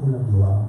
pour la gloire.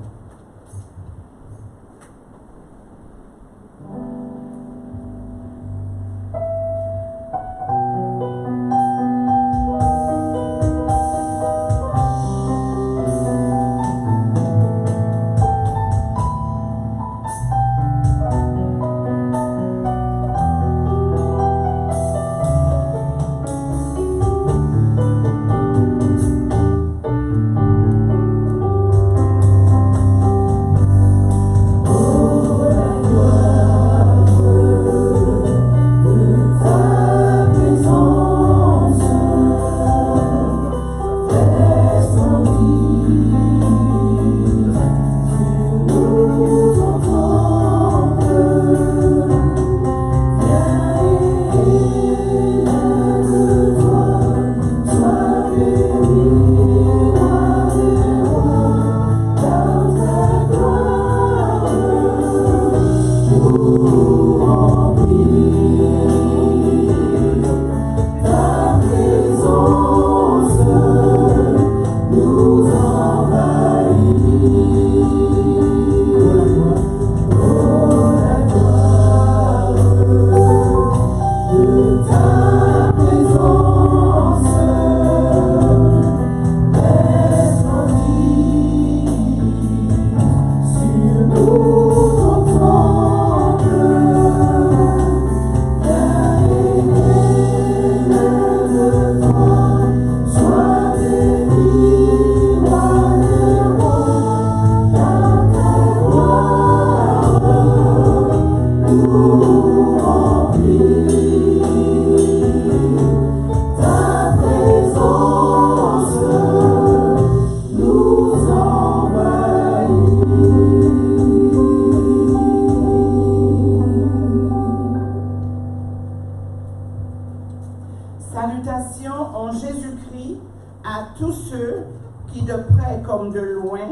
Salutations en Jésus-Christ à tous ceux qui, de près comme de loin,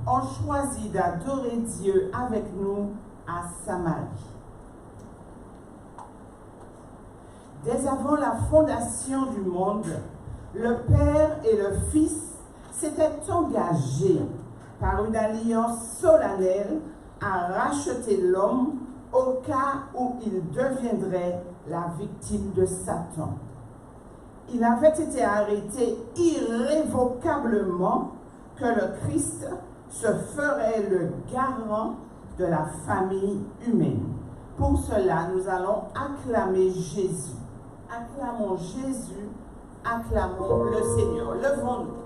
ont choisi d'adorer Dieu avec nous à Samarie. Dès avant la fondation du monde, le Père et le Fils s'étaient engagés par une alliance solennelle à racheter l'homme au cas où il deviendrait la victime de Satan. Il avait été arrêté irrévocablement que le Christ se ferait le garant de la famille humaine. Pour cela, nous allons acclamer Jésus. Acclamons Jésus, acclamons le Seigneur. Levons-nous.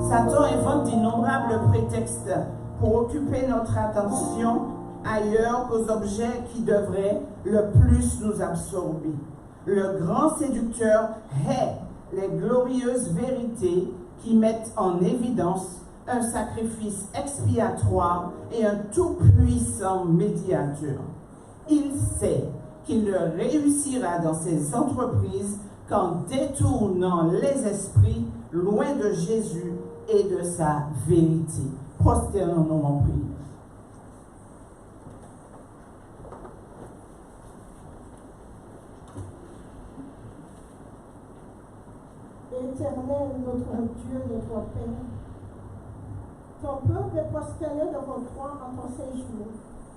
Satan invente d'innombrables prétextes pour occuper notre attention ailleurs qu'aux objets qui devraient le plus nous absorber. Le grand séducteur hait les glorieuses vérités qui mettent en évidence un sacrifice expiatoire et un tout-puissant médiateur. Il sait qu'il ne réussira dans ses entreprises qu'en détournant les esprits loin de Jésus et de sa vérité. Prosternons-nous en prière. Éternel, notre Dieu, notre Père, ton peuple est prosterné devant toi en ton séjour,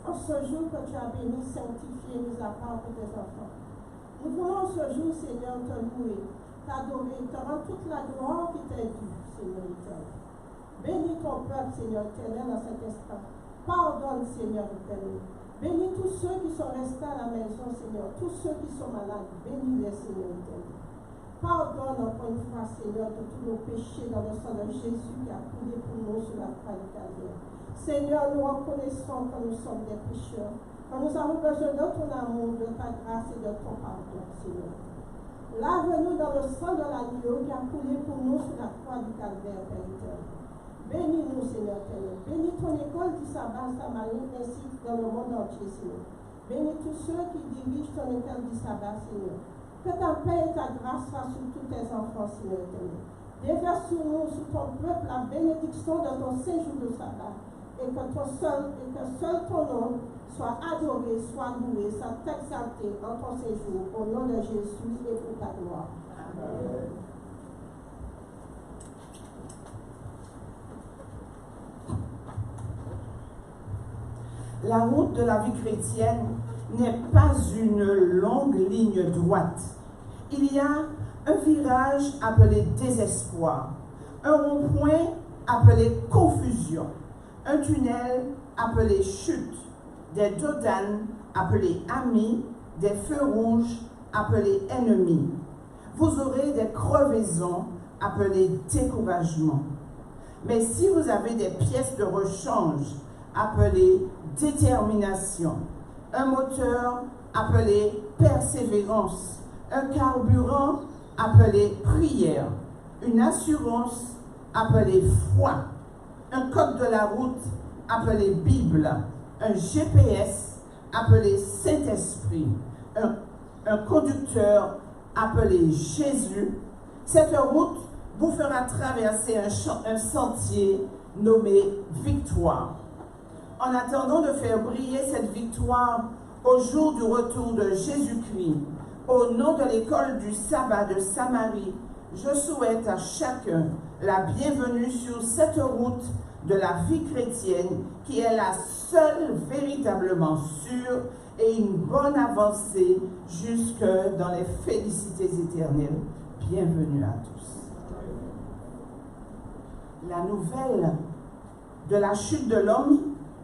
en ce jour que tu as béni, sanctifié, mis à part pour tes enfants. Nous voulons ce jour, Seigneur, te louer, t'adorer, te rendre toute la gloire qui t'est due, Seigneur éternel. Bénis ton peuple, Seigneur éternel, dans cet instant. Pardonne, Seigneur éternel. Bénis tous ceux qui sont restés à la maison, Seigneur, tous ceux qui sont malades. Bénis-les, Seigneur éternel. Pardonne encore une fois, Seigneur, de tous nos péchés dans le sang de Jésus qui a coulé pour nous sur la croix du Calvaire. Seigneur, nous reconnaissons que nous sommes des pécheurs, que nous avons besoin de ton amour, de ta grâce et de ton pardon, Seigneur. Lave-nous dans le sang de l'agneau qui a coulé pour nous sur la croix du Calvaire, Père éternel. Bénis-nous, Seigneur éternel. Bénis ton école du sabbat samarien ainsi que dans le monde entier, Seigneur. Bénis tous ceux qui dirigent ton école du sabbat, Seigneur. Que ta paix et ta grâce soient sur tous tes enfants, Seigneur éternel. Déverse sur nous, sur ton peuple, la bénédiction de ton séjour de sabbat. Et que seul ton nom soit adoré, soit loué, soit exalté en ton séjour, au nom de Jésus et pour ta gloire. Amen. La route de la vie chrétienne n'est pas une longue ligne droite. Il y a un virage appelé désespoir, un rond-point appelé confusion, un tunnel appelé chute, des dodanes appelés amis, des feux rouges appelés ennemis. Vous aurez des crevaisons appelées découragement. Mais si vous avez des pièces de rechange appelées détermination, un moteur appelé persévérance, un carburant appelé prière, une assurance appelée foi, un code de la route appelé Bible, un GPS appelé Saint-Esprit, un conducteur appelé Jésus. Cette route vous fera traverser un sentier nommé victoire. En attendant de faire briller cette victoire au jour du retour de Jésus-Christ, au nom de l'école du sabbat de Samarie, je souhaite à chacun la bienvenue sur cette route de la vie chrétienne qui est la seule véritablement sûre et une bonne avancée jusque dans les félicités éternelles. Bienvenue à tous. La nouvelle de la chute de l'homme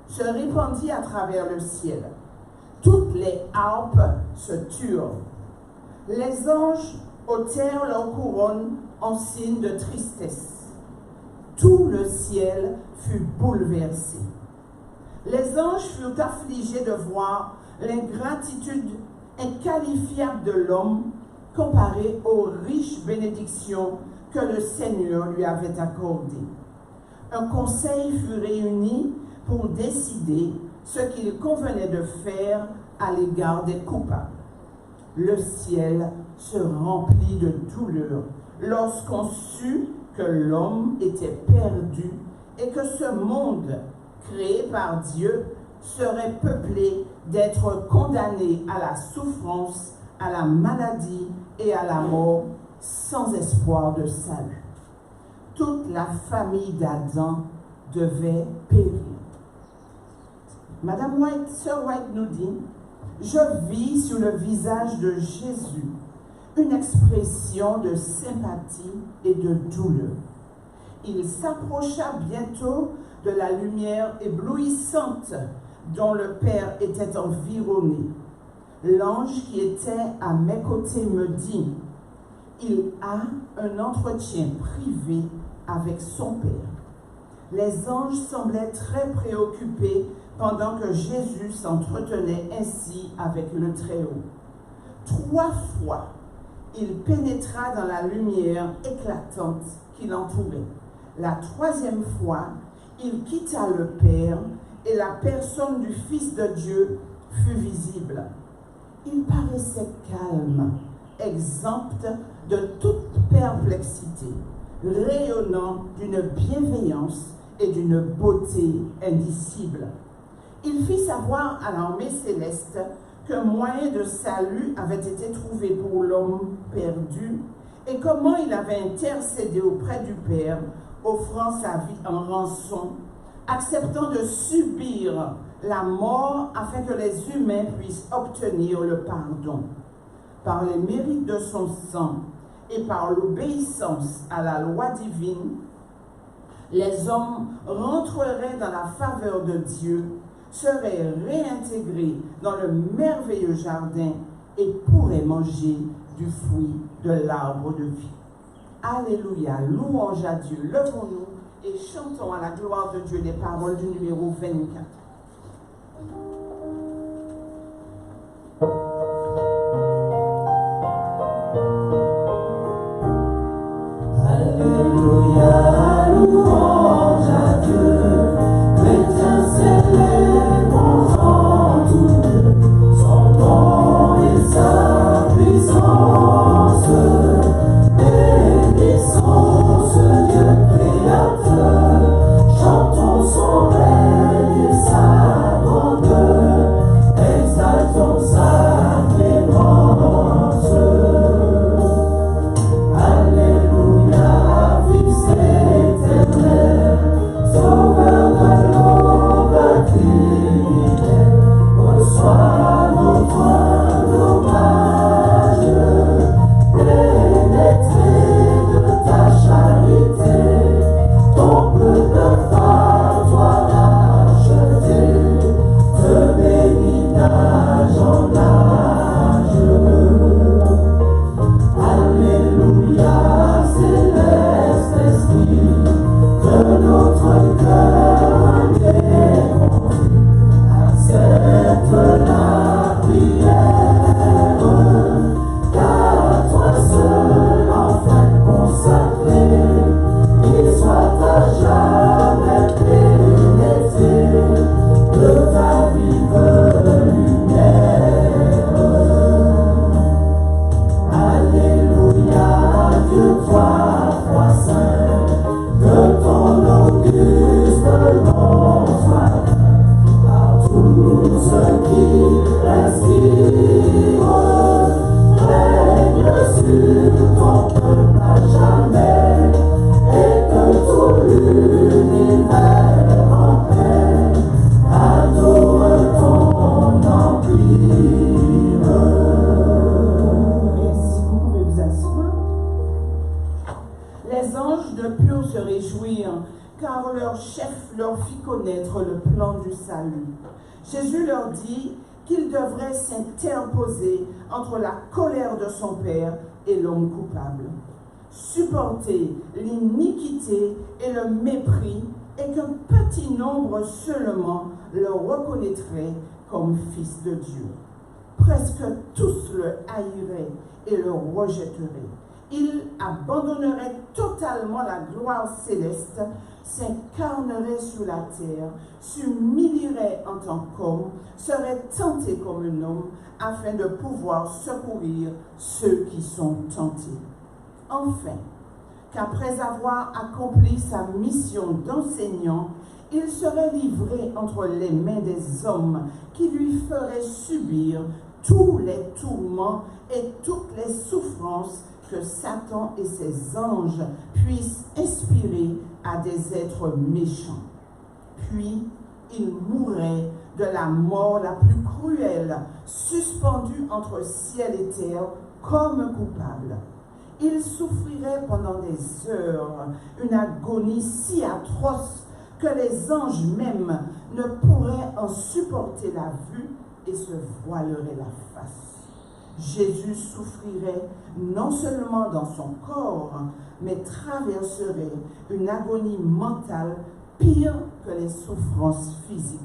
se répandit à travers le ciel. Toutes les harpes se turent. Les anges ôtèrent leur couronne en signe de tristesse. Tout le ciel fut bouleversé. Les anges furent affligés de voir l'ingratitude inqualifiable de l'homme comparée aux riches bénédictions que le Seigneur lui avait accordées. Un conseil fut réuni pour décider ce qu'il convenait de faire à l'égard des coupables. Le ciel se remplit de douleur lorsqu'on sut que l'homme était perdu et que ce monde créé par Dieu serait peuplé d'êtres condamnés à la souffrance, à la maladie et à la mort sans espoir de salut. Toute la famille d'Adam devait périr. Madame White, Sœur White nous dit, « Je vis sur le visage de Jésus une expression de sympathie et de douleur. Il s'approcha bientôt de la lumière éblouissante dont le Père était environné. L'ange qui était à mes côtés me dit, « Il a un entretien privé avec son Père. » Les anges semblaient très préoccupés pendant que Jésus s'entretenait ainsi avec le Très-Haut. 3 fois, il pénétra dans la lumière éclatante qui l'entourait. La 3e fois, il quitta le Père et la personne du Fils de Dieu fut visible. Il paraissait calme, exempt de toute perplexité. rayonnant d'une bienveillance et d'une beauté indicible. Il fit savoir à l'armée céleste qu'un moyen de salut avait été trouvé pour l'homme perdu et comment il avait intercédé auprès du Père, offrant sa vie en rançon, acceptant de subir la mort afin que les humains puissent obtenir le pardon. Par les mérites de son sang et par l'obéissance à la loi divine, les hommes rentreraient dans la faveur de Dieu, seraient réintégrés dans le merveilleux jardin et pourraient manger du fruit de l'arbre de vie. Alléluia, louange à Dieu. Levons-nous et chantons à la gloire de Dieu les paroles du numéro 24. Alléluia, louange à Dieu, chrétiens célèbrons en tout lieu son nom et sa puissance. Bénissons ce Dieu créateur, chantons son règne et sa grandeur, exaltons sa clémence. Alléluia, Fils éternel, Sauveur de l'aube criminelle, reçois notre humble hommage, pénétré de ta charité, ton peuple par toi racheté, te bénis d'âge en âge. Alléluia, céleste esprit, que notre cœur est conduit, accepte la prière, car toi seul enfin consacré, il soit à jamais pénétré de ta vive lumière. Alléluia, Dieu toi saint, que ton auguste nom soit par tout ce qui respire, règne sur ton peuple à jamais, et que tout l'univers en paix adore ton empire. Merci, vous pouvez vous asseoir. Les anges ne purent se réjouir, car leur chef leur fit connaître le plan du salut. Jésus leur dit qu'il devrait s'interposer entre la colère de son Père et l'homme coupable, supporter l'iniquité et le mépris, et qu'un petit nombre seulement le reconnaîtrait comme fils de Dieu. Presque tous le haïraient et le rejetteraient. Il abandonnerait totalement la gloire céleste, s'incarnerait sur la terre, s'humilierait en tant qu'homme, serait tenté comme un homme, afin de pouvoir secourir ceux qui sont tentés. Enfin, qu'après avoir accompli sa mission d'enseignant, il serait livré entre les mains des hommes qui lui feraient subir tous les tourments et toutes les souffrances que Satan et ses anges puissent inspirer à des êtres méchants. Puis, il mourrait de la mort la plus cruelle, suspendu entre ciel et terre comme un coupable. Il souffrirait pendant des heures une agonie si atroce que les anges même ne pourraient en supporter la vue et se voileraient la face. Jésus souffrirait non seulement dans son corps, mais traverserait une agonie mentale pire que les souffrances physiques.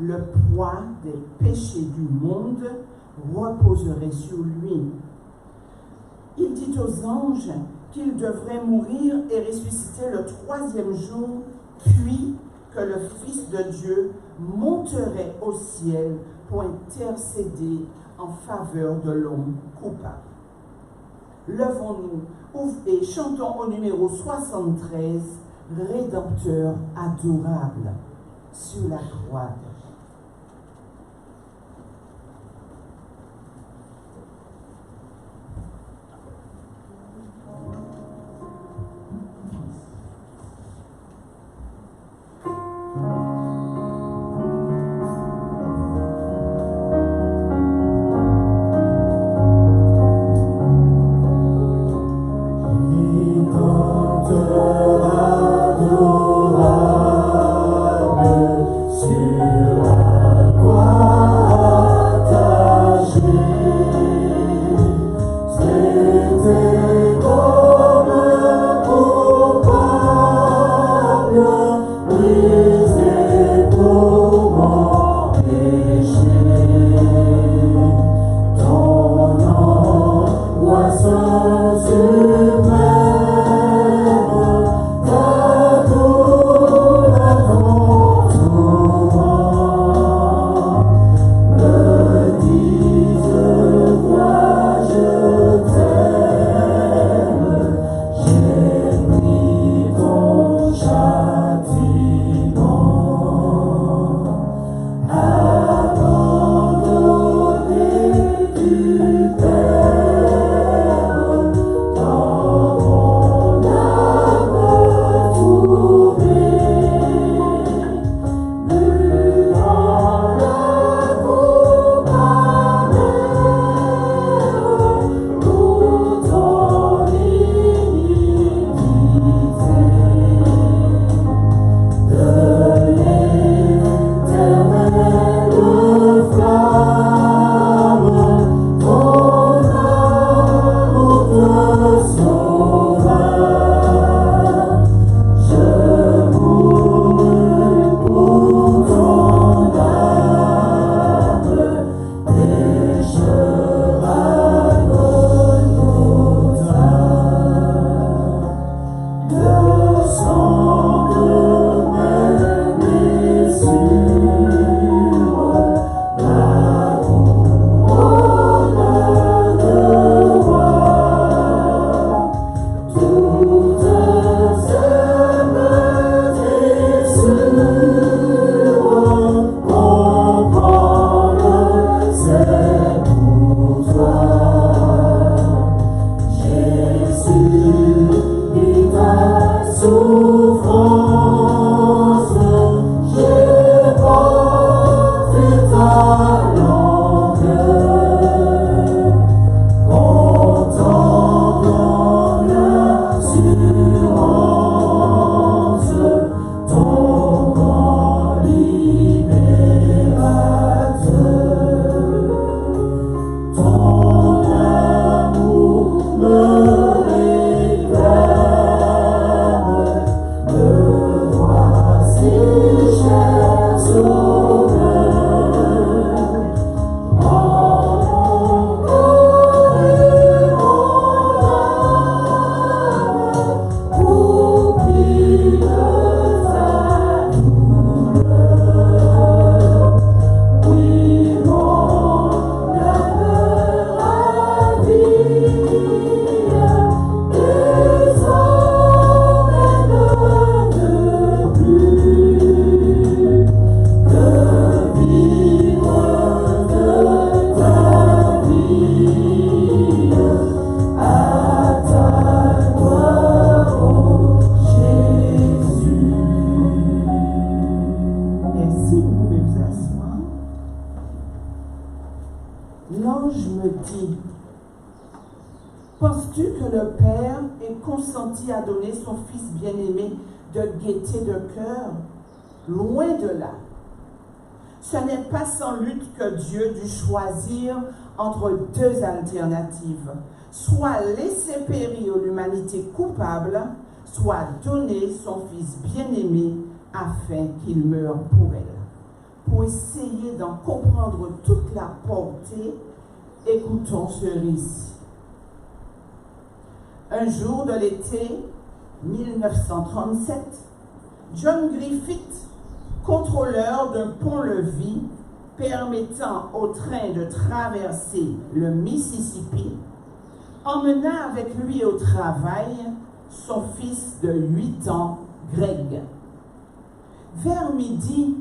Le poids des péchés du monde reposerait sur lui. Il dit aux anges qu'il devrait mourir et ressusciter le 3e jour, puis que le Fils de Dieu monterait au ciel pour intercéder en faveur de l'homme coupable. Levons-nous et chantons au numéro 73, Rédempteur adorable sur la croix. Penses-tu que le Père ait consenti à donner son Fils bien-aimé de gaieté de cœur? Loin de là. Ce n'est pas sans lutte que Dieu dut choisir entre deux alternatives, soit laisser périr l'humanité coupable, soit donner son Fils bien-aimé afin qu'il meure pour elle. Pour essayer d'en comprendre toute la portée, écoutons ce récit. Un jour de l'été 1937, John Griffith, contrôleur d'un pont-levis permettant au train de traverser le Mississippi, emmena avec lui au travail son fils de 8 ans, Greg. Vers midi,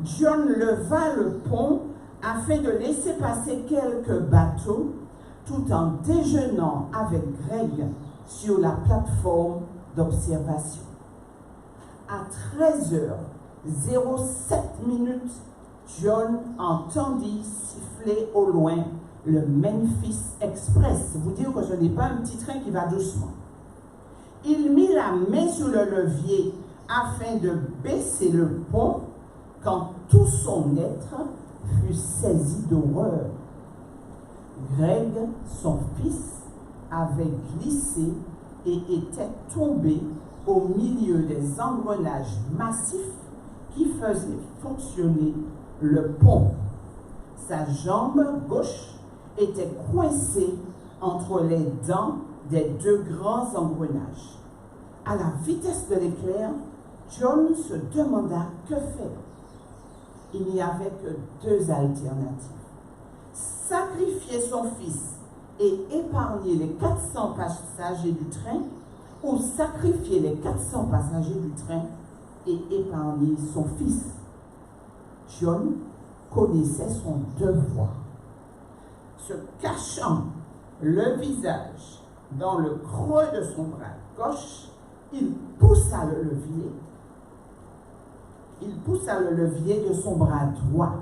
John leva le pont afin de laisser passer quelques bateaux tout en déjeunant avec Greg sur la plateforme d'observation. À 13h07, John entendit siffler au loin le Memphis Express. Vous dire que ce n'est pas un petit train qui va doucement. Il mit la main sur le levier afin de baisser le pont quand tout son être fut saisi d'horreur. Greg, son fils, avait glissé et était tombé au milieu des engrenages massifs qui faisaient fonctionner le pont. Sa jambe gauche était coincée entre les dents des 2 grands engrenages. À la vitesse de l'éclair, John se demanda que faire. Il n'y avait que 2 alternatives. Sacrifier son fils et épargner les 400 passagers du train, ou sacrifier les 400 passagers du train et épargner son fils. John connaissait son devoir. Se cachant le visage dans le creux de son bras gauche, il poussa le levier. Il poussa le levier de son bras droit.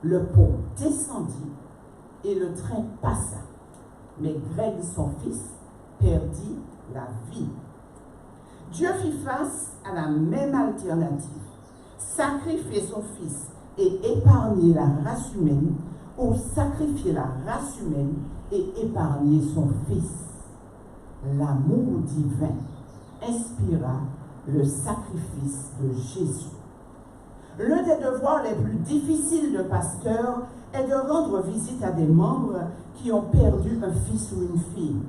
Le pont descendit et le train passa. Mais Greg, son fils, perdit la vie. Dieu fit face à la même alternative. Sacrifier son fils et épargner la race humaine, ou sacrifier la race humaine et épargner son fils. L'amour divin inspira le sacrifice de Jésus. L'un des devoirs les plus difficiles de pasteur est de rendre visite à des membres qui ont perdu un fils ou une fille.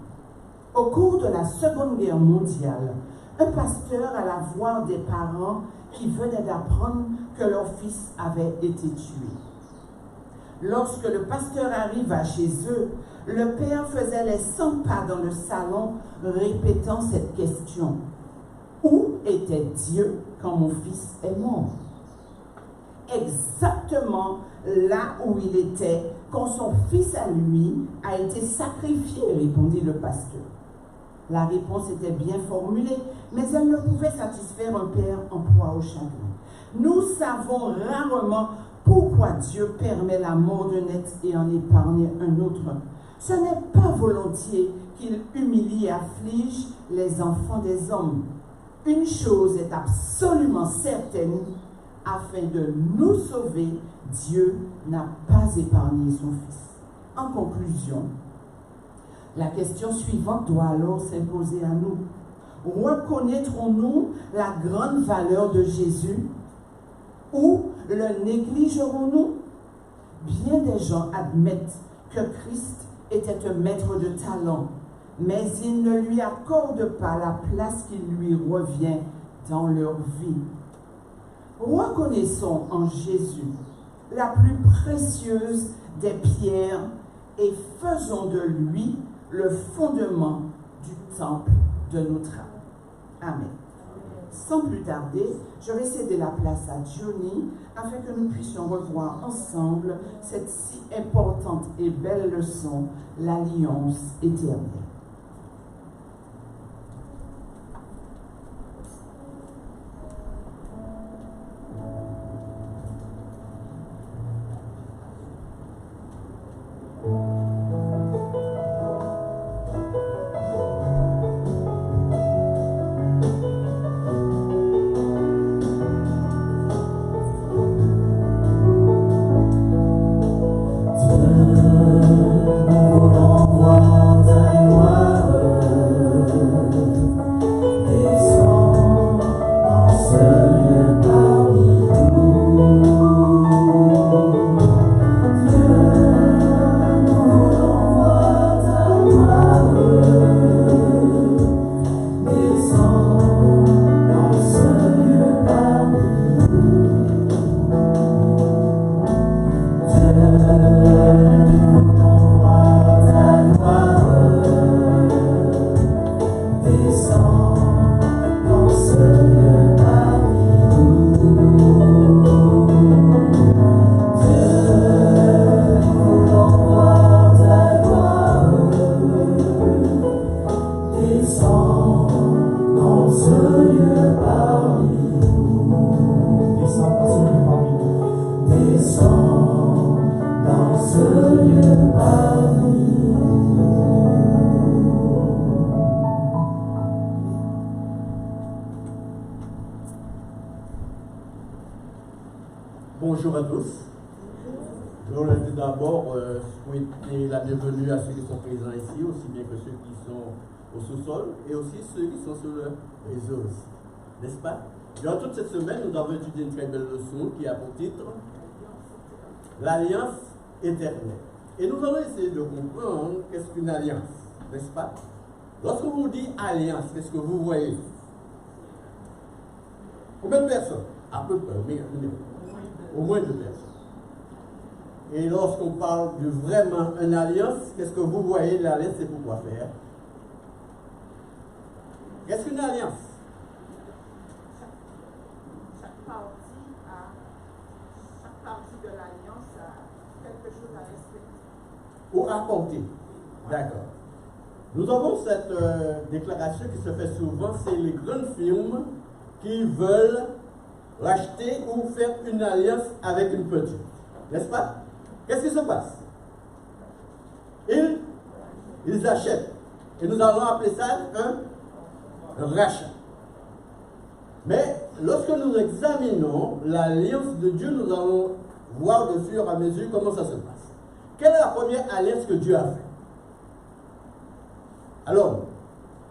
Au cours de la Seconde Guerre mondiale, un pasteur alla voir des parents qui venaient d'apprendre que leur fils avait été tué. Lorsque le pasteur arriva chez eux, le père faisait les 100 pas dans le salon, répétant cette question. Où était Dieu quand mon fils est mort? Exactement là où il était quand son fils à lui a été sacrifié, répondit le pasteur. La réponse était bien formulée, mais elle ne pouvait satisfaire un père en proie au chagrin. Nous savons rarement pourquoi Dieu permet la mort d'un être et en épargne un autre. Ce n'est pas volontiers qu'il humilie et afflige les enfants des hommes. Une chose est absolument certaine, afin de nous sauver, Dieu n'a pas épargné son Fils. En conclusion, la question suivante doit alors s'imposer à nous. Reconnaîtrons-nous la grande valeur de Jésus ou le négligerons-nous? Bien des gens admettent que Christ était un maître de talent, mais ils ne lui accordent pas la place qui lui revient dans leur vie. Reconnaissons en Jésus la plus précieuse des pierres et faisons de lui le fondement du temple de notre âme. Amen. Sans plus tarder, je vais céder la place à Johnny afin que nous puissions revoir ensemble cette si importante et belle leçon, l'alliance éternelle. Nous voulons voir ta gloire. Bonjour à tous. Je voudrais tout d'abord souhaiter la bienvenue à ceux qui sont présents ici, aussi bien que ceux qui sont au sous-sol et aussi ceux qui sont sur le réseau aussi. N'est-ce pas? Durant toute cette semaine, nous avons étudié une très belle leçon qui a pour titre l'Alliance éternelle. Et nous allons essayer de comprendre qu'est-ce qu'une alliance, n'est-ce pas? Lorsqu'on vous dit alliance, qu'est-ce que vous voyez? Combien de personnes? À peu près, au moins 2 personnes. Et lorsqu'on parle de vraiment une alliance, qu'est-ce que vous voyez? L'alliance, c'est pour quoi faire? Qu'est-ce qu'une alliance? Chaque partie de l'alliance a quelque chose à respecter. Ou apporter. D'accord. Nous avons cette déclaration qui se fait souvent, c'est les grandes firmes qui veulent racheter ou faire une alliance avec une petite. N'est-ce pas? Qu'est-ce qui se passe? Ils achètent. Et nous allons appeler ça un rachat. Mais lorsque nous examinons l'alliance de Dieu, nous allons voir de fur et à mesure comment ça se passe. Quelle est la première alliance que Dieu a faite? Alors,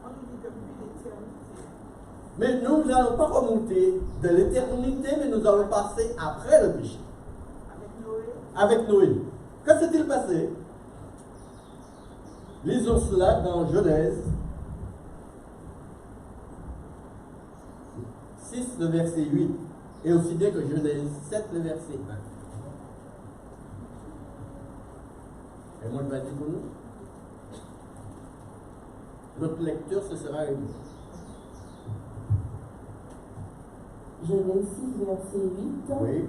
On nous dit depuis l'éternité. mais nous n'allons pas remonter de l'éternité, mais nous allons passer après le péché. Avec Noé. Que s'est-il passé? Lisons cela dans Genèse 6, le verset 8, et aussi bien que Genèse 7, le verset 1. Et moi, je vais dire pour nous. Notre lecture, ce sera une. Genèse 6, verset 8. Oui.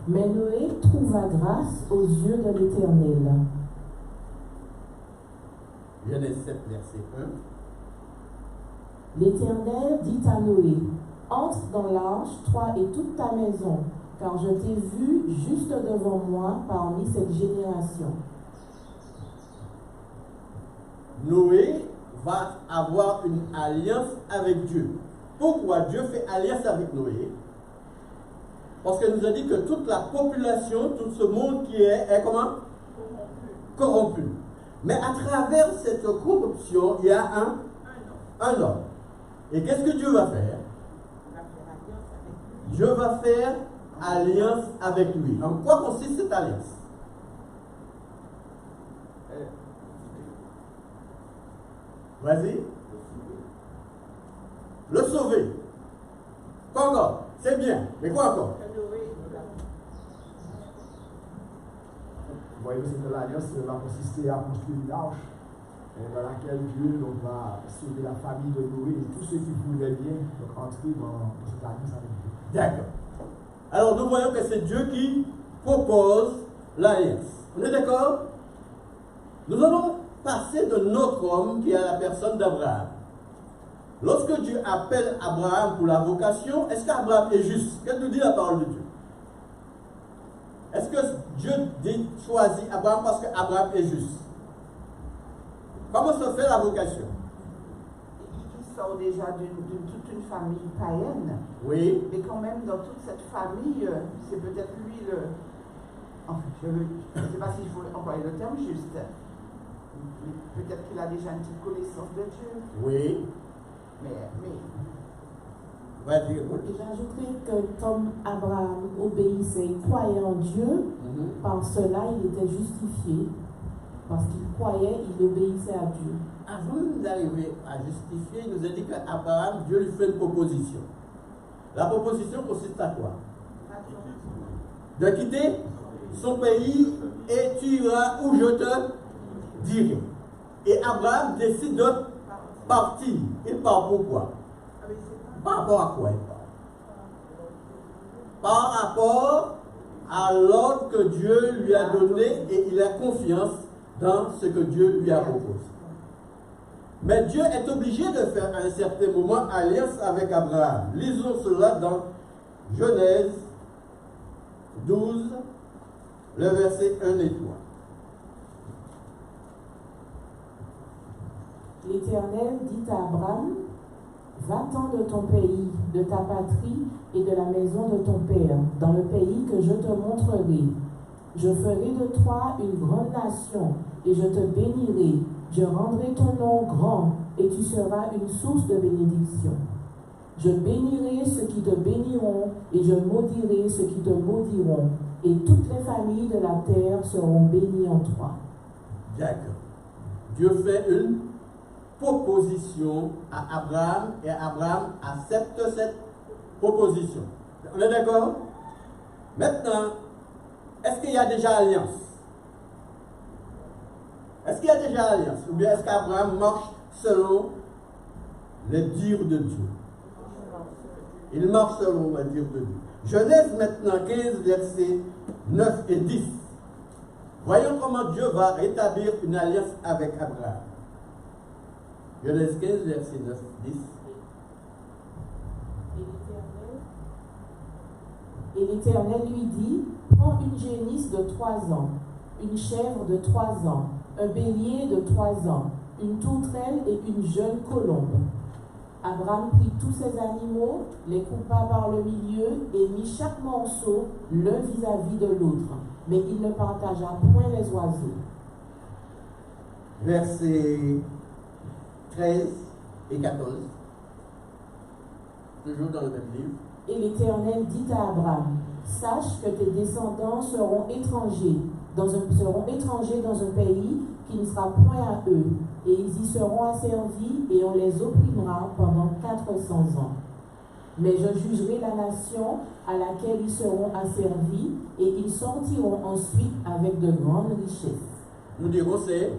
Mais Noé trouva grâce aux yeux de l'Éternel. Genèse 7, verset 1. L'Éternel dit à Noé, entre dans l'arche, toi et toute ta maison, car je t'ai vu juste devant moi parmi cette génération. Noé va avoir une alliance avec Dieu. Pourquoi Dieu fait alliance avec Noé? Parce qu'il nous a dit que toute la population, tout ce monde qui est comment? Corrompu. Mais à travers cette corruption, il y a un homme. Et qu'est-ce que Dieu va faire? Dieu va faire alliance avec lui. En quoi consiste cette alliance? Vas-y. Le sauver. Quoi encore? C'est bien. Mais quoi encore? Vous voyez, cette alliance va consister à construire une arche dans laquelle Dieu donc, va sauver la famille de Noé et tous ceux qui voulaient bien donc, entrer dans cette alliance avec Dieu. D'accord. Alors nous voyons que c'est Dieu qui propose l'alliance. On est d'accord? Nous allons passer de notre homme qui est la personne d'Abraham. Lorsque Dieu appelle Abraham pour la vocation, est-ce qu'Abraham est juste? Qu'est-ce que nous dit la parole de Dieu? Est-ce que Dieu choisit Abraham parce qu'Abraham est juste? Comment se fait la vocation? Il sort déjà d'une toute une famille païenne. Oui. Mais quand même, dans toute cette famille, c'est peut-être lui le. Enfin, je ne sais pas s'il faut employer le terme juste. Peut-être qu'il a déjà une petite connaissance de Dieu. Oui. Mais Vas-y. J'ajouterais que comme Abraham obéissait et croyait en Dieu, par cela il était justifié. Parce qu'il croyait, il obéissait à Dieu. Avant d'arriver à justifier, il nous a dit qu'Abraham, Dieu lui fait une proposition. La proposition consiste à quoi? De quitter son pays et tu iras où je te dirai. Et Abraham décide de partir. Il part pourquoi? Par rapport à quoi il part? Par rapport à l'ordre que Dieu lui a donné et il a confiance dans ce que Dieu lui a proposé. Mais Dieu est obligé de faire à un certain moment alliance avec Abraham. Lisons cela dans Genèse 12, le verset 1 et 3. L'Éternel dit à Abraham, Va-t'en de ton pays, de ta patrie et de la maison de ton père, dans le pays que je te montrerai. Je ferai de toi une grande nation et je te bénirai. Je rendrai ton nom grand et tu seras une source de bénédiction. Je bénirai ceux qui te béniront et je maudirai ceux qui te maudiront. Et toutes les familles de la terre seront bénies en toi. D'accord. Dieu fait une proposition à Abraham et Abraham accepte cette proposition. On est d'accord? Maintenant, est-ce qu'il y a déjà alliance? Est-ce qu'il y a déjà alliance? Ou bien est-ce qu'Abraham marche selon les dires de Dieu? Il marche selon les dires de Dieu. Genèse maintenant 15, versets 9 et 10. Voyons comment Dieu va rétablir une alliance avec Abraham. Genèse 15, versets 9 et 10. Et l'Éternel lui dit, prends une génisse de 3 ans, une chèvre de 3 ans, un bélier de 3 ans, une tourterelle et une jeune colombe. Abraham prit tous ces animaux, les coupa par le milieu et mit chaque morceau l'un vis-à-vis de l'autre. Mais il ne partagea point les oiseaux. Versets 13 et 14. Toujours dans le même livre. Et l'Éternel dit à Abraham, sache que tes descendants seront étrangers dans un pays qui ne sera point à eux, et ils y seront asservis et on les opprimera pendant 400 ans. Mais je jugerai la nation à laquelle ils seront asservis et ils sortiront ensuite avec de grandes richesses. Nous dirons c'est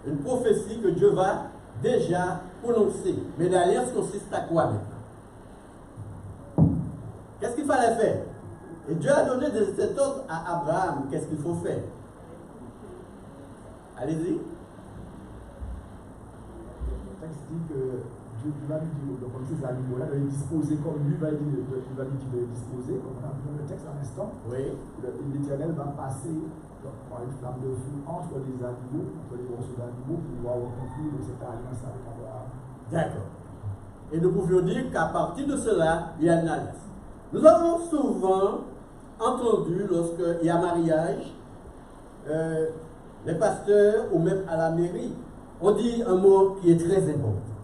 une prophétie que Dieu va déjà prononcer. Mais l'alliance consiste à quoi maintenant? Qu'est-ce qu'il fallait faire? Et Dieu a donné cet ordre à Abraham. Qu'est-ce qu'il faut faire? Allez-y. Le texte dit que Dieu va lui dire, donc comme ces animaux-là, de les disposer comme lui va lui dire de les disposer, comme on a vu dans le texte à l'instant. Oui. L'Éternel va passer par une flamme de feu entre les animaux, entre les morceaux d'animaux, pour pouvoir conclure cette alliance avec Abraham. D'accord. Et nous pouvions dire qu'à partir de cela, il y a une alliance. Nous avons souvent entendu, lorsqu'il y a mariage, les pasteurs ou même à la mairie, on dit un mot qui est très important.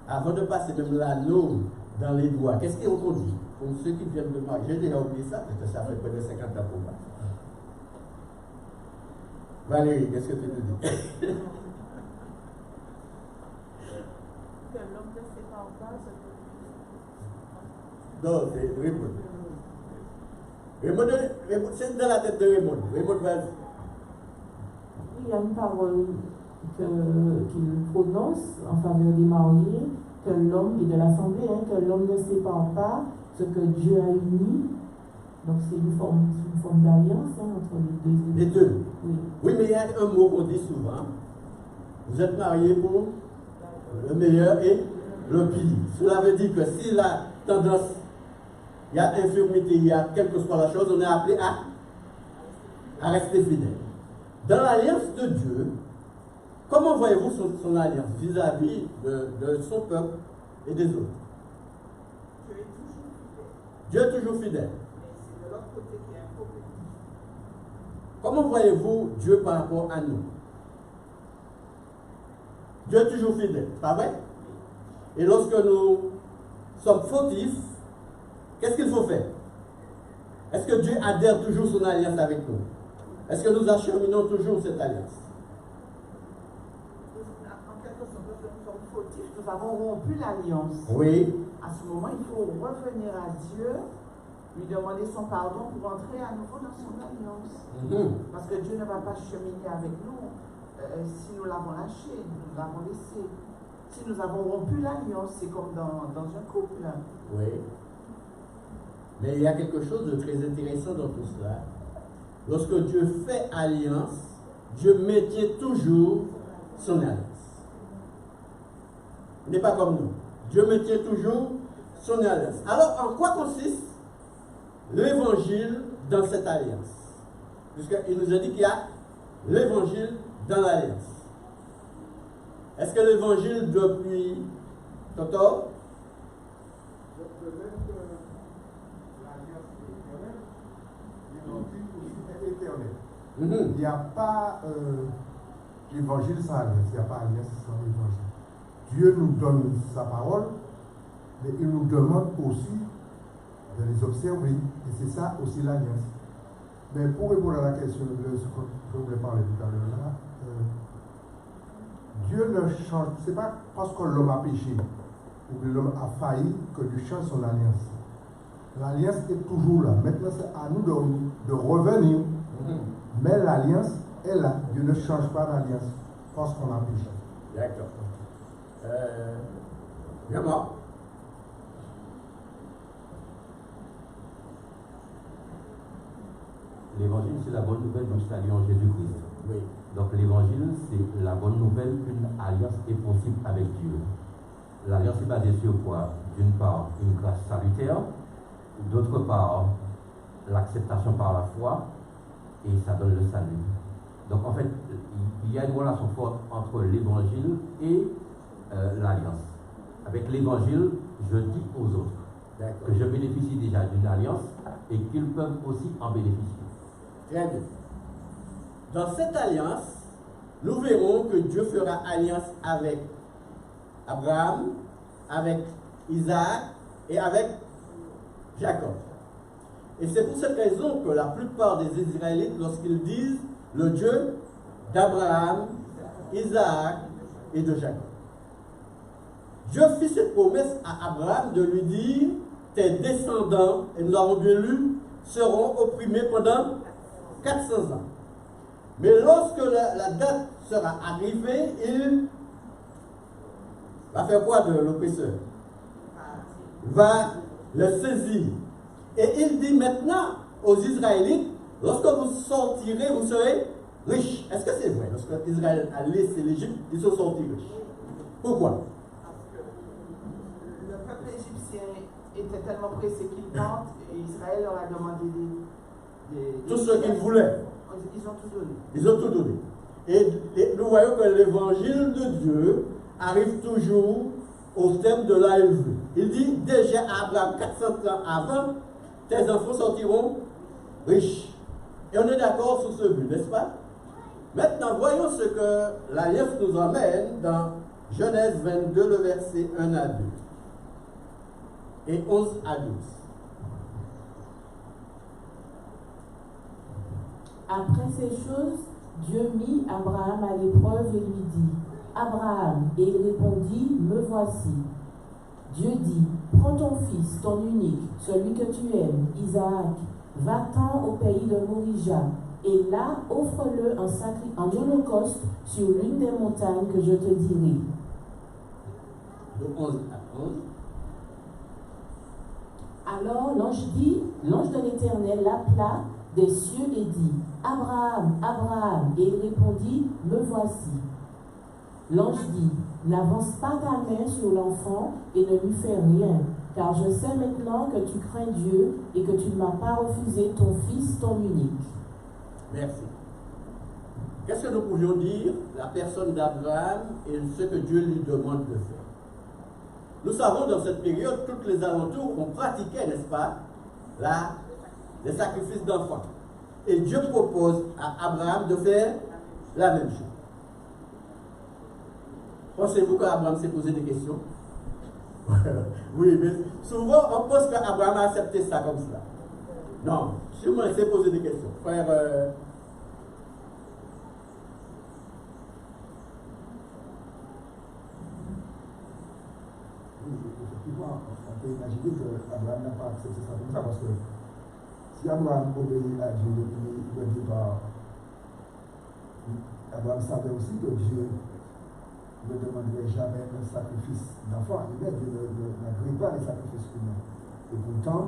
Avant de passer même l'anneau dans les doigts, qu'est-ce qu'on dit? Pour ceux qui viennent de marier, j'ai déjà oublié ça, parce que ça fait près de 50 ans pour moi. Valérie, qu'est-ce que tu nous dis? Que l'homme ne sépare pas ce que... Non, c'est Raymond. Raymond, c'est dans la tête de Raymond. Raymond, vas-y. Il y a une parole qu'il prononce en faveur des mariés, que l'homme, et de l'Assemblée, que l'homme ne sépare pas ce que Dieu a uni. Donc c'est une forme d'alliance entre les deux. Les deux. Oui. Oui, mais il y a un mot qu'on dit souvent. Vous êtes mariés pour le meilleur et le pire. Cela veut dire que si la tendance, il y a infirmité, il y a quelle que soit la chose, on est appelé à rester fidèle. Dans l'alliance de Dieu, comment voyez-vous son alliance vis-à-vis de son peuple et des autres? Dieu est toujours fidèle. Dieu est toujours fidèle. Mais c'est de l'autre côté qu'il y a un problème. Comment voyez-vous Dieu par rapport à nous? Dieu est toujours fidèle, pas vrai? Et lorsque nous sommes fautifs, qu'est-ce qu'il faut faire? Est-ce que Dieu adhère toujours son alliance avec nous? Est-ce que nous acheminons toujours cette alliance? En quelque sorte, lorsque nous sommes fautifs, nous avons rompu l'alliance. Oui. À ce moment, il faut revenir à Dieu, lui demander son pardon pour entrer à nouveau dans son alliance. Parce que Dieu ne va pas cheminer avec nous si nous l'avons lâché, nous l'avons laissé. Si nous avons rompu l'alliance, c'est comme dans un couple. Oui. Mais il y a quelque chose de très intéressant dans tout cela. Lorsque Dieu fait alliance, Dieu maintient toujours son alliance. Il n'est pas comme nous. Dieu maintient toujours son alliance. Alors, en quoi consiste l'évangile dans cette alliance? Puisqu'il nous a dit qu'il y a l'évangile dans l'alliance. Est-ce que l'évangile depuis Toto? De même que l'alliance éternelle, l'évangile aussi est éternel. Il n'y a pas l'évangile sans alliance, il n'y a pas alliance sans l'évangile. Dieu nous donne sa parole, mais il nous demande aussi de les observer. Et c'est ça aussi l'alliance. Mais pour répondre à la question de ce que je voulais parler tout à l'heure là, Dieu ne change, c'est pas parce que l'homme a péché ou que l'homme a failli que Dieu change son alliance. L'alliance est toujours là. Maintenant, c'est à nous de revenir. Mais l'alliance est là. Dieu ne change pas l'alliance parce qu'on a péché. D'accord. Vraiment. L'évangile, c'est la bonne nouvelle du salut en Jésus-Christ. Oui. Donc l'évangile, c'est la bonne nouvelle qu'une alliance est possible avec Dieu. L'alliance est basée sur quoi? D'une part, une grâce salutaire, d'autre part, l'acceptation par la foi, et ça donne le salut. Donc en fait, il y a une relation forte entre l'évangile et l'alliance. Avec l'évangile, je dis aux autres que je bénéficie déjà d'une alliance et qu'ils peuvent aussi en bénéficier. Très bien. Dans cette alliance, nous verrons que Dieu fera alliance avec Abraham, avec Isaac et avec Jacob. Et c'est pour cette raison que la plupart des Israélites, lorsqu'ils disent le Dieu d'Abraham, Isaac et de Jacob, Dieu fit cette promesse à Abraham de lui dire tes descendants, et nous l'avons bien lu, seront opprimés pendant 400 ans. Mais lorsque la date sera arrivée, il va faire quoi de l'oppresseur? Va le saisir. Et il dit maintenant aux Israélites, lorsque vous sortirez, vous serez riches. Est-ce que c'est vrai? Lorsque Israël a laissé l'Égypte, ils sont sortis riches. Pourquoi? Parce que le peuple égyptien était tellement pressé qu'il parte et Israël leur a demandé tout ce qu'ils voulaient. Ils ont tout donné. Ils ont tout donné. Et nous voyons que l'évangile de Dieu arrive toujours au thème de l'AEV. Il dit déjà à Abraham 400 ans avant, tes enfants sortiront riches. Et on est d'accord sur ce but, n'est-ce pas? Maintenant, voyons ce que l'Alliance nous emmène dans Genèse 22, le verset 1 à 2 et 11 à 12. Après ces choses, Dieu mit Abraham à l'épreuve et lui dit, Abraham, et il répondit, me voici. Dieu dit, prends ton fils, ton unique, celui que tu aimes, Isaac, va-t'en au pays de Morija, et là offre-le en holocauste sur l'une des montagnes que je te dirai. De 11 à 11. Alors l'ange de l'Éternel l'appela des cieux et dit, Abraham, Abraham, et il répondit, me voici. L'ange dit, n'avance pas ta main sur l'enfant et ne lui fais rien, car je sais maintenant que tu crains Dieu et que tu ne m'as pas refusé ton fils, ton unique. Merci. Qu'est-ce que nous pouvions dire? La personne d'Abraham et ce que Dieu lui demande de faire. Nous savons dans cette période, toutes les alentours, on pratiquait, n'est-ce pas, les sacrifices d'enfants. Et Dieu propose à Abraham de faire la même chose. Pensez-vous qu'Abraham s'est posé des questions? Oui, mais souvent on pense qu'Abraham a accepté ça comme ça. Non, sûrement il s'est posé des questions. Frère, effectivement, on peut imaginer qu'Abraham n'a pas accepté ça comme ça, parce que si Abraham obéit à Dieu, il ne dit pas. Abraham savait aussi que Dieu ne demanderait jamais un sacrifice d'enfant. Dieu n'agrée pas les sacrifices humains. Et pourtant,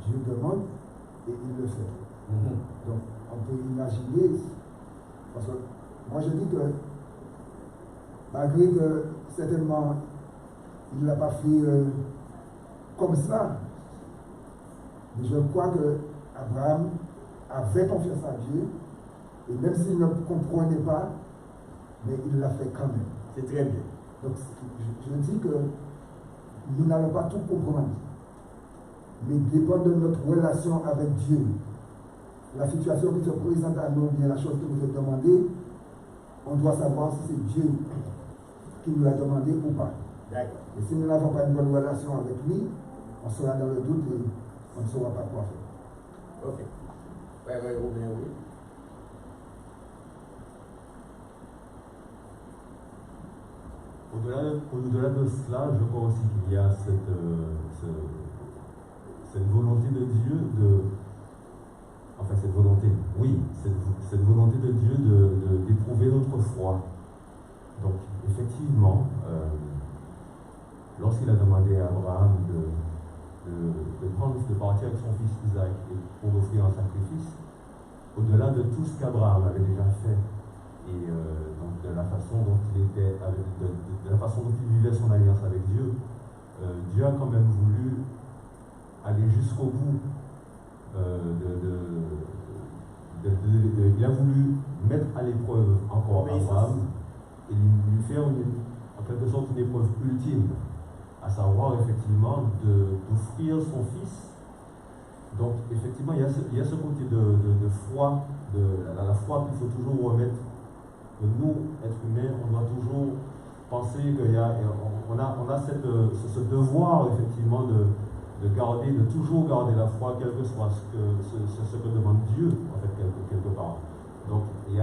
Dieu demande et il le fait. Donc, on peut imaginer, parce que moi je dis que, malgré que certainement il ne l'a pas fait comme ça, mais je crois que Abraham avait confiance à Dieu, et même s'il ne comprenait pas, mais il l'a fait quand même. c'est très bien. Donc je dis que nous n'allons pas tout comprendre. Mais dépend de notre relation avec Dieu. La situation qui se présente à nous, bien la chose qui nous est demandée, on doit savoir si c'est Dieu qui nous l'a demandé ou pas. D'accord. Et si nous n'avons pas une bonne relation avec lui, on sera dans le doute et on ne saura pas quoi faire. Ok. Oui, Robin, oui. Au-delà de cela, je crois aussi qu'il y a cette volonté de Dieu cette volonté de Dieu d'éprouver notre foi. Donc, effectivement, lorsqu'il a demandé à Abraham de partir avec son fils Isaac pour offrir un sacrifice, au-delà de tout ce qu'Abraham avait déjà fait, et donc de la façon dont il vivait son alliance avec Dieu, Dieu a quand même voulu aller jusqu'au bout. Il a voulu mettre à l'épreuve encore Abraham et lui faire en quelque sorte une épreuve ultime, à savoir effectivement d'offrir son fils. Donc effectivement il y a ce côté de foi, la foi qu'il faut toujours remettre. Que nous, êtres humains, on doit toujours penser qu'on a ce devoir effectivement de toujours garder la foi, quel que soit ce que demande Dieu, en fait, quelque part. Donc, je veux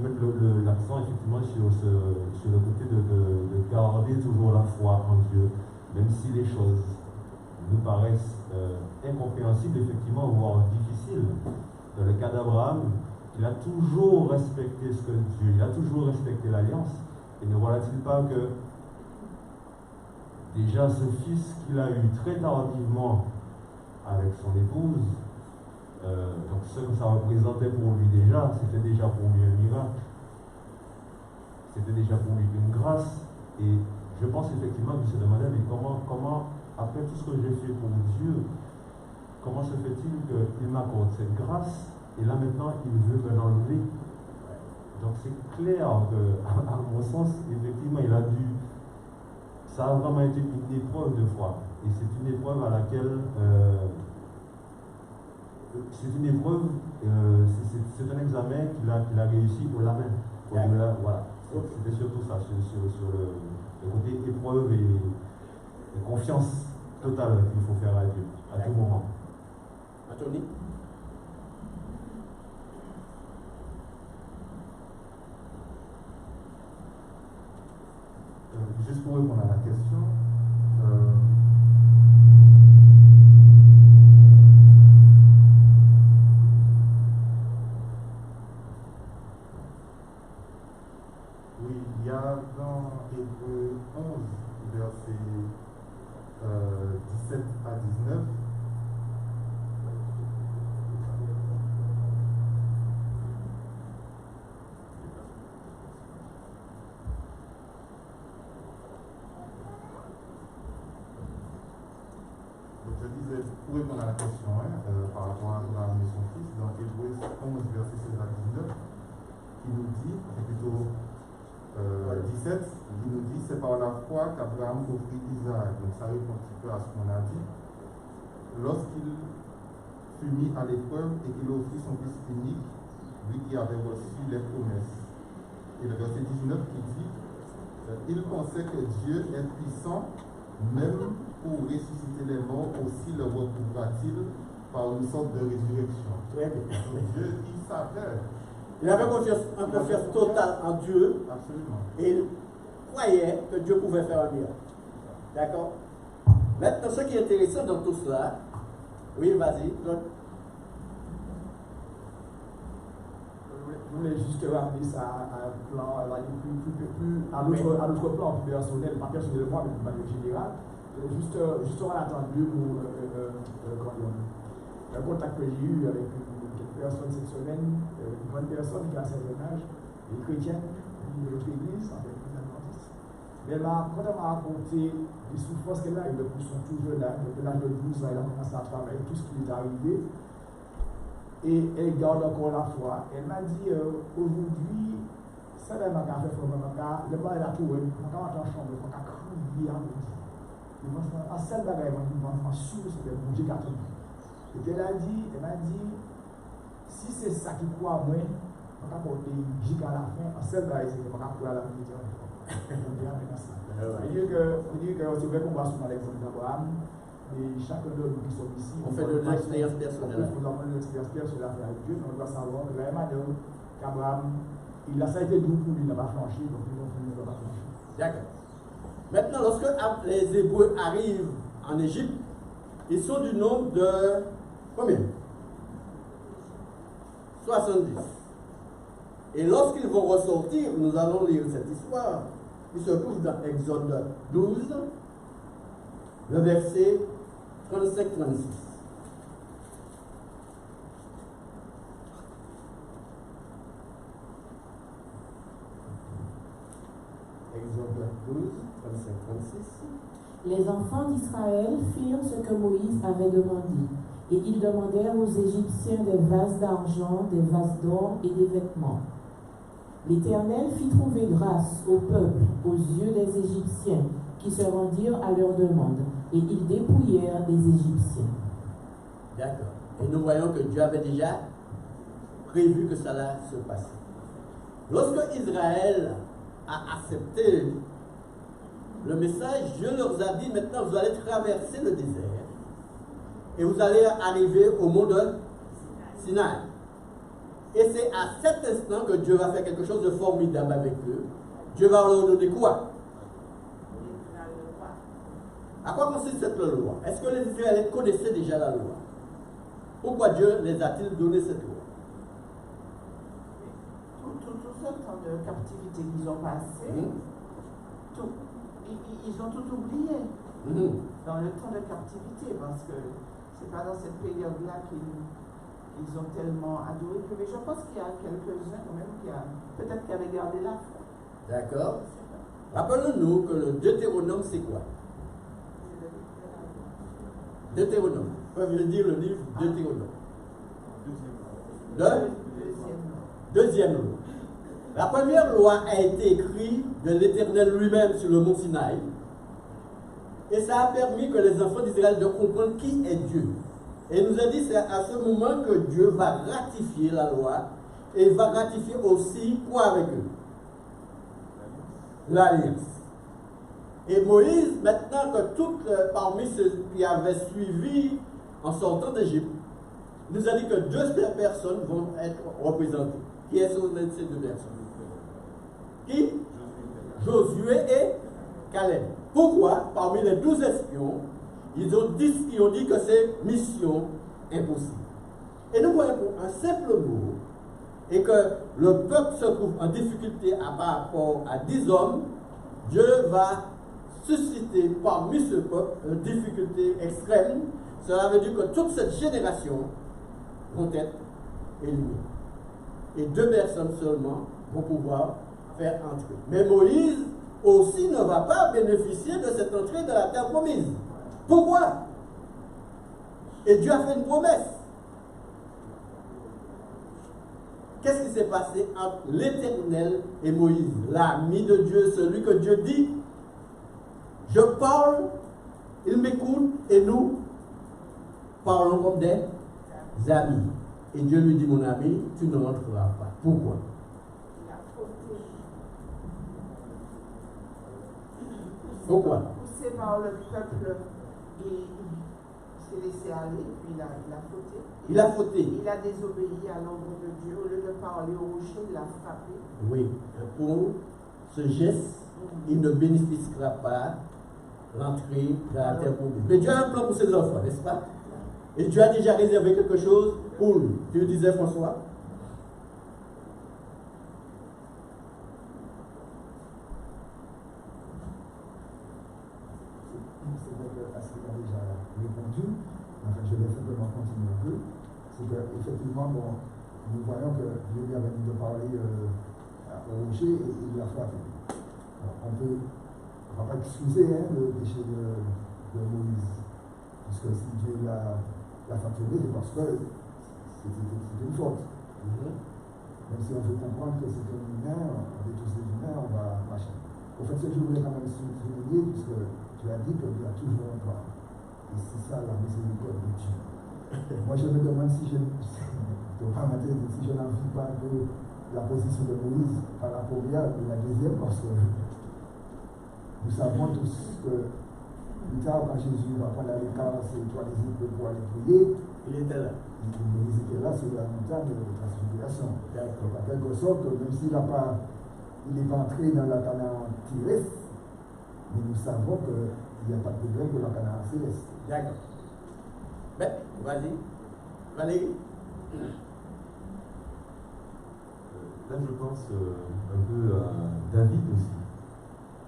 mettre l'accent effectivement sur le côté de garder toujours la foi en Dieu, même si les choses nous paraissent incompréhensibles, effectivement, voire difficiles. Dans le cas d'Abraham, il a toujours respecté ce que Dieu, il a toujours respecté l'alliance. Et ne voilà-t-il pas que déjà ce fils qu'il a eu très tardivement avec son épouse, donc ce que ça représentait pour lui déjà, c'était déjà pour lui un miracle, c'était déjà pour lui une grâce. Et je pense effectivement qu'il se demandait, mais comment, après tout ce que j'ai fait pour Dieu, comment se fait-il qu'il m'accorde cette grâce et là maintenant il veut me l'enlever? Donc c'est clair que, à mon sens, effectivement, ça a vraiment été une épreuve de foi. Et c'est une épreuve à laquelle, c'est un examen qu'il a réussi au la main. Voilà. C'était surtout ça, sur le côté épreuve et confiance totale qu'il faut faire à Dieu, à tout moment. Anthony? Juste pour répondre à la question, oui, il y a dans Hébreux 11, versets 17 à 19, pour répondre à la question par rapport à Abraham et son fils, dans Hébreux 11, verset 16 à 19, qui nous dit, c'est plutôt 17, qui nous dit, c'est par la foi qu'Abraham offrit Isaac. Donc ça répond un petit peu à ce qu'on a dit. Lorsqu'il fut mis à l'épreuve et qu'il offrit son fils unique, lui qui avait reçu les promesses. Et le verset 19 qui dit, il pensait que Dieu est puissant, même pour ressusciter les morts, aussi le retrouvera-t-il par une sorte de résurrection. Très bien. Dieu, il savait. Il avait confiance totale en Dieu. Absolument. Et il croyait que Dieu pouvait faire un miracle. D'accord? Maintenant, ce qui est intéressant dans tout cela, oui, vas-y. Je voulais juste ramener ça à un plan, à notre plan personnel, pas personnellement, mais de manière générale. Juste on a entendu un contact que j'ai eu avec une personne cette semaine, une bonne personne qui a un certain âge, une chrétienne, de notre église, en fait, une adventiste. Mais quand elle m'a raconté les souffrances qu'elle a eues depuis son tout jeune âge, depuis l'âge de 12 ans, elle a commencé à travailler, tout ce qui lui est arrivé. Et elle garde encore la foi. Elle m'a dit aujourd'hui, ça n'a pas fait pour moi, le mal est à tout, je vais en chambre, je vais crier à mon Dieu. En seul bagage, je suis sûr que c'est mon Dieu qui a tout. Et puis elle m'a dit, si c'est ça qui croit à moi, on va porter jusqu'à la fin, en seul bagage, c'est qu'on va croire à la vérité. C'est-à-dire que c'est vrai qu'on va sur l'exemple d'Abraham, et chacun de nous qui sommes ici, on fait de l'expérience personnelle. Nous avons une expérience personnelle avec Dieu, mais on doit savoir de la même manière qu'Abraham, ça a été doux pour lui, il n'a pas franchi, donc nous ne doit pas franchir. D'accord. Maintenant, lorsque les Hébreux arrivent en Égypte, ils sont du nombre de combien? 70. Et lorsqu'ils vont ressortir, nous allons lire cette histoire. Ils se trouvent dans Exode 12, le verset 35-36. Exode 12, 35-36. Les enfants d'Israël firent ce que Moïse avait demandé, et ils demandèrent aux Égyptiens des vases d'argent, des vases d'or et des vêtements. L'Éternel fit trouver grâce au peuple aux yeux des Égyptiens, qui se rendirent à leur demande, et ils dépouillèrent les Égyptiens. D'accord. Et nous voyons que Dieu avait déjà prévu que ça allait se passer. Lorsque Israël a accepté le message, Dieu leur a dit, maintenant vous allez traverser le désert et vous allez arriver au mont de Sinaï. Et c'est à cet instant que Dieu va faire quelque chose de formidable avec eux. Dieu va leur donner quoi? À quoi consiste cette loi? Est-ce que les Israéliens connaissaient déjà la loi? Pourquoi Dieu les a-t-il donné cette loi? Tout ce temps de captivité qu'ils ont passé, ils ont tout oublié dans le temps de captivité, parce que c'est pas dans cette période-là qu'ils ont tellement adoré. Mais je pense qu'il y a quelques-uns quand même peut-être qui avaient gardé la foi. D'accord. Rappelons-nous que le Deutéronome, c'est quoi? Deutéronome. Vous pouvez dire le livre Deutéronome. Deuxième loi. La première loi a été écrite de l'Éternel lui-même sur le mont Sinaï. Et ça a permis que les enfants d'Israël de comprendre qui est Dieu. Et il nous a dit c'est à ce moment que Dieu va ratifier la loi et va ratifier aussi quoi avec eux? L'alliance. Et Moïse, maintenant que parmi ceux qui avaient suivi en sortant d'Égypte, nous a dit que 2 personnes vont être représentées. Qui sont ces 2 personnes? Qui? Josué et Caleb. Pourquoi? Parmi les 12 espions, ils ont dit que c'est mission impossible. Et nous voyons pour un simple mot, et que le peuple se trouve en difficulté par rapport à 10 hommes, Dieu va susciter parmi ce peuple une difficulté extrême. Cela veut dire que toute cette génération vont être éliminées. Et 2 personnes seulement vont pouvoir faire entrer. Mais Moïse aussi ne va pas bénéficier de cette entrée de la terre promise. Pourquoi? Et Dieu a fait une promesse. Qu'est-ce qui s'est passé entre l'Éternel et Moïse, l'ami de Dieu, celui que Dieu dit, je parle, il m'écoute, et nous parlons comme des amis. Et Dieu lui dit, mon ami, tu ne rentreras pas. Pourquoi? Pourquoi? Poussé par le peuple, il s'est laissé aller, puis il a fauté. Il a fauté. Il a désobéi à l'ordre de Dieu. Au lieu de parler au rocher, il a frappé. Oui, pour ce geste, il ne bénéficiera pas l'entrée dans la terre promise. Mais Dieu a un plan pour ses enfants, n'est-ce pas? Et Dieu a déjà réservé quelque chose pour lui. Tu le disais, François? Répondu, enfin je vais simplement continuer un peu, c'est qu'effectivement, bon, nous voyons que Dieu lui avait dit de parler au rocher et il l'a frappé. On ne va pas excuser le péché de Moïse, puisque si Dieu l'a facturé, c'est parce que c'est une faute. Même si on veut comprendre que c'est un humain, on est tous des humains, on va marcher. Au fait, ce que je voulais quand même souligner, puisque tu as dit qu'il y a toujours un plan. Et c'est ça la miséricorde de Dieu. Moi, je me demande si je n'en vis pas de la position de Moïse par rapport à la deuxième, parce que nous savons tous que plus tard, quand Jésus va prendre à l'écart ses 3 disciples pour aller prier, Il était là. Moïse était là sur la montagne de la transfiguration. Donc, en quelque sorte, même s'il n'est pas entré dans la Canaan terrestre, mais nous savons qu'il n'y a pas de problème pour la Canaan céleste. D'accord. Ben, vas-y. Valérie. Là, je pense un peu à David aussi.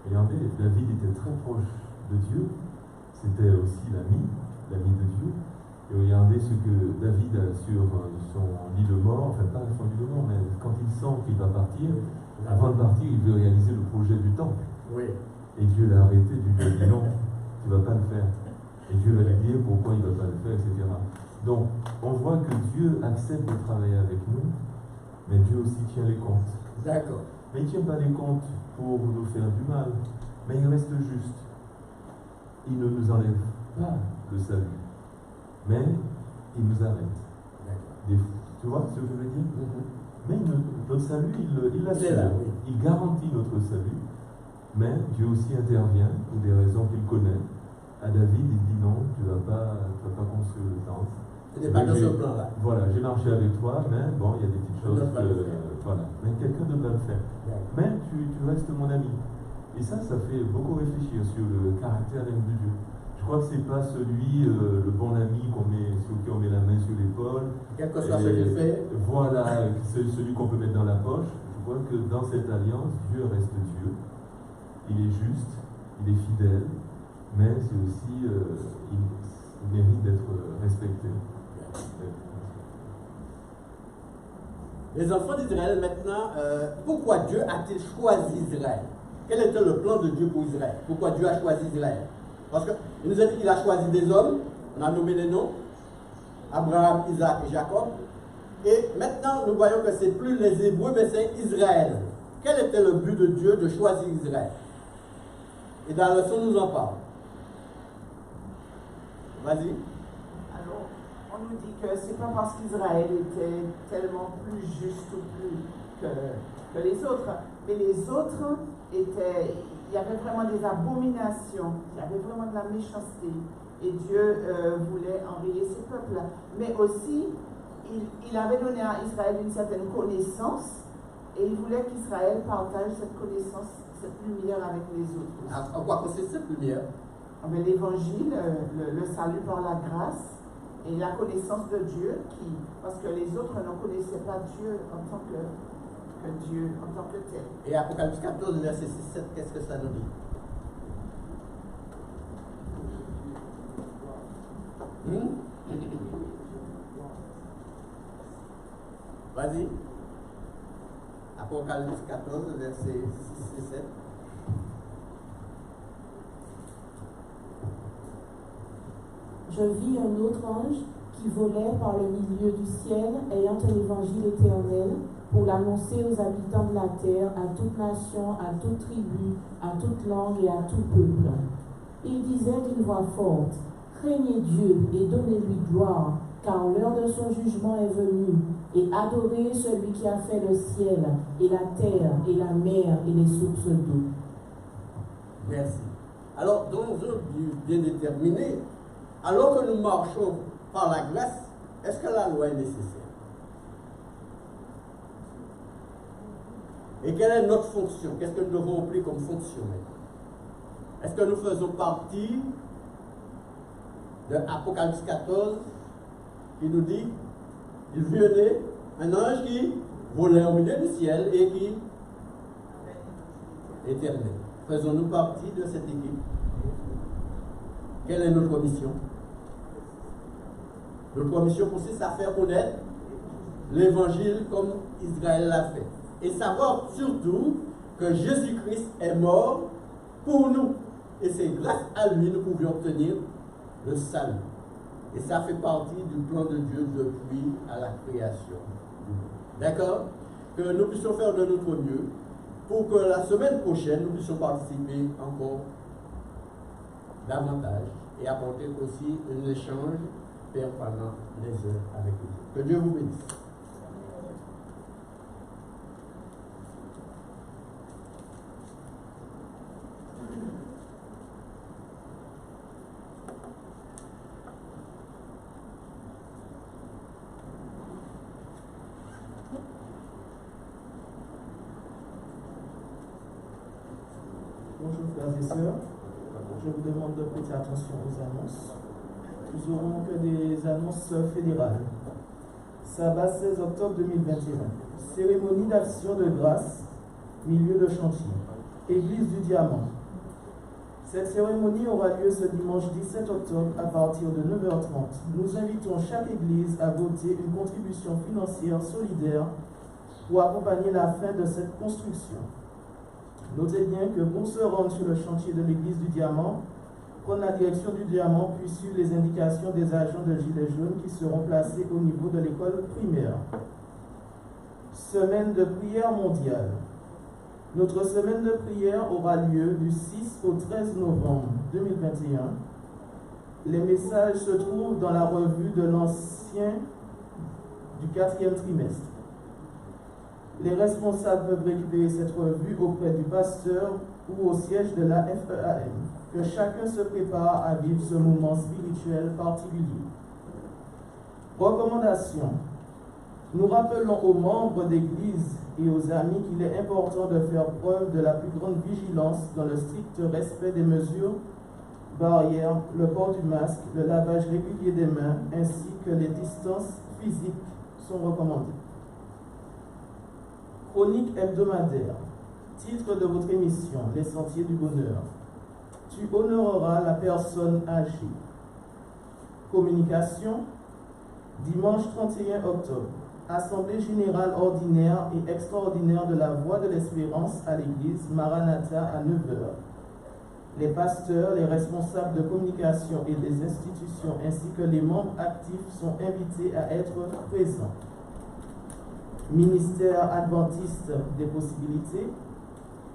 Regardez, David était très proche de Dieu. C'était aussi l'ami de Dieu. Et regardez ce que David a sur son lit de mort, enfin pas son lit de mort, mais quand il sent qu'il va partir, avant de partir, il veut réaliser le projet du temple. Oui. Et Dieu l'a arrêté, Dieu lui a dit non, tu ne vas pas le faire. Et Dieu va lui dire pourquoi il ne va pas le faire, etc. Donc, on voit que Dieu accepte de travailler avec nous, mais Dieu aussi tient les comptes. D'accord. Mais il ne tient pas les comptes pour nous faire du mal, mais il reste juste. Il ne nous enlève pas le salut, mais il nous arrête. Tu vois ce que je veux dire? Mais notre salut, il l'assure. Oui. Il garantit notre salut, mais Dieu aussi intervient pour des raisons qu'il connaît. À David, il dit non, tu ne vas pas construire le temple. Ce n'est pas dans ce plan-là. Voilà, j'ai marché avec toi, mais bon, il y a des petites choses voilà. Mais quelqu'un devrait le faire. Mais tu restes mon ami. Et ça fait beaucoup réfléchir sur le caractère même de Dieu. Je crois que ce n'est pas celui, le bon ami sur qui on met la main sur l'épaule. Quel que soit ce qu'il fait. Voilà, celui qu'on peut mettre dans la poche. Je crois que dans cette alliance, Dieu reste Dieu. Il est juste, il est fidèle, mais c'est aussi, il mérite d'être respecté. Les enfants d'Israël maintenant, pourquoi Dieu a-t-il choisi Israël? Quel était le plan de Dieu pour Israël? Pourquoi Dieu a choisi Israël? Parce qu'il nous a dit qu'il a choisi des hommes, on a nommé les noms, Abraham, Isaac et Jacob. Et maintenant, nous voyons que ce n'est plus les Hébreux, mais c'est Israël. Quel était le but de Dieu de choisir Israël? Et dans la leçon, nous en parle. Vas-y. Alors, on nous dit que c'est pas parce qu'Israël était tellement plus juste ou plus que les autres, mais les autres étaient, il y avait vraiment des abominations, il y avait vraiment de la méchanceté, et Dieu voulait enrayer ce peuple-là. Mais aussi, il avait donné à Israël une certaine connaissance, et il voulait qu'Israël partage cette connaissance, cette lumière avec les autres. En quoi consiste cette lumière? L'évangile, le salut par la grâce et la connaissance de Dieu, parce que les autres ne connaissaient pas Dieu en tant que Dieu, en tant que tel. Et Apocalypse 14, verset 6-7, qu'est-ce que ça nous dit? Vas-y. Apocalypse 14, verset 6 et 7. Je vis un autre ange qui volait par le milieu du ciel, ayant un évangile éternel, pour l'annoncer aux habitants de la terre, à toute nation, à toute tribu, à toute langue et à tout peuple. Il disait d'une voix forte, « Craignez Dieu et donnez-lui gloire, car l'heure de son jugement est venue, et adorez celui qui a fait le ciel, et la terre, et la mer, et les sources d'eau. » Merci. Alors, dans un but bien déterminé, alors que nous marchons par la grâce, est-ce que la loi est nécessaire? Et quelle est notre fonction? Qu'est-ce que nous devons remplir comme fonction maintenant? Est-ce que nous faisons partie de Apocalypse 14 qui nous dit il venait un ange qui volait au milieu du ciel et qui éternel. Faisons-nous partie de cette équipe? Quelle est notre mission? Notre mission consiste à faire connaître l'évangile comme Israël l'a fait. Et savoir surtout que Jésus-Christ est mort pour nous. Et c'est grâce à lui que nous pouvions obtenir le salut. Et ça fait partie du plan de Dieu depuis à la création. D'accord? Que nous puissions faire de notre mieux pour que la semaine prochaine, nous puissions participer encore davantage et apporter aussi un échange permanent les uns avec les autres. Que Dieu vous bénisse. Bonjour frères et sœurs, je vous demande de prêter attention aux annonces. Nous aurons que des annonces fédérales. Sabbat 16 octobre 2021. Cérémonie d'action de grâce, milieu de chantier. Église du Diamant. Cette cérémonie aura lieu ce dimanche 17 octobre à partir de 9h30. Nous invitons chaque église à voter une contribution financière solidaire pour accompagner la fin de cette construction. Notez bien que pour se rendre sur le chantier de l'église du Diamant, prendre la direction du Diamant puis suivre les indications des agents de Gilets jaunes qui seront placés au niveau de l'école primaire. Semaine de prière mondiale. Notre semaine de prière aura lieu du 6 au 13 novembre 2021. Les messages se trouvent dans la revue de l'ancien du 4e trimestre. Les responsables peuvent récupérer cette revue auprès du pasteur ou au siège de la FEAM. Que chacun se prépare à vivre ce moment spirituel particulier. Recommandations. Nous rappelons aux membres d'Église et aux amis qu'il est important de faire preuve de la plus grande vigilance dans le strict respect des mesures barrières, le port du masque, le lavage régulier des mains, ainsi que les distances physiques sont recommandées. Chronique hebdomadaire. Titre de votre émission, Les Sentiers du Bonheur. Tu honoreras la personne âgée. Communication. Dimanche 31 octobre. Assemblée générale ordinaire et extraordinaire de la Voix de l'Espérance à l'église Maranatha à 9h. Les pasteurs, les responsables de communication et des institutions ainsi que les membres actifs sont invités à être présents. Ministère adventiste des possibilités.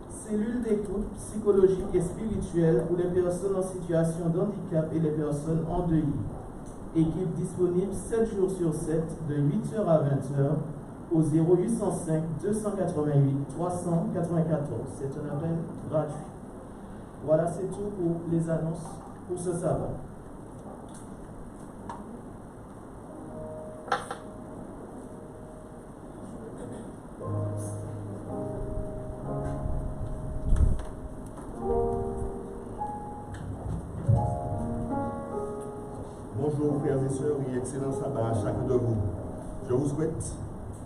Cellule d'écoute psychologique et spirituelle pour les personnes en situation de handicap et les personnes endeuillées. Équipe disponible 7 jours sur 7 de 8h à 20h au 0805 288 394. C'est un appel gratuit. Voilà, c'est tout pour les annonces pour ce sabbat. Bonjour frères et sœurs et excellent sabbat à chacun de vous. Je vous souhaite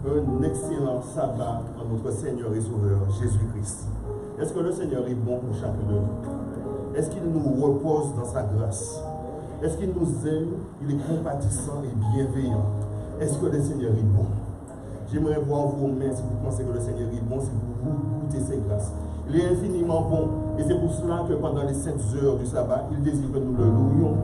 un excellent sabbat en notre Seigneur et Sauveur Jésus-Christ. Est-ce que le Seigneur est bon pour chacun de nous? Est-ce qu'il nous repose dans sa grâce? Est-ce qu'il nous aime? Il est compatissant et bienveillant. Est-ce que le Seigneur est bon? J'aimerais voir vos mains si vous pensez que le Seigneur est bon, si vous goûtez ses grâces. Il est infiniment bon et c'est pour cela que pendant les 7 heures du sabbat, il désire que nous le louions,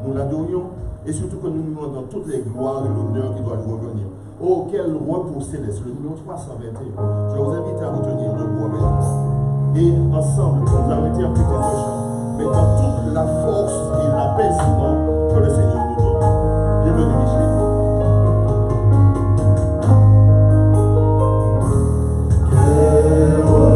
nous l'adorions et surtout que nous lui demandons toutes les gloires et l'honneur qui doivent lui revenir. Oh, quel repos céleste, le numéro 321. Je vous invite à vous tenir debout avec nous. Et ensemble, nous allons interpréter ce chant, mais dans toute la force et l'apaisement que le Seigneur nous donne. Bienvenue, Michel. Oh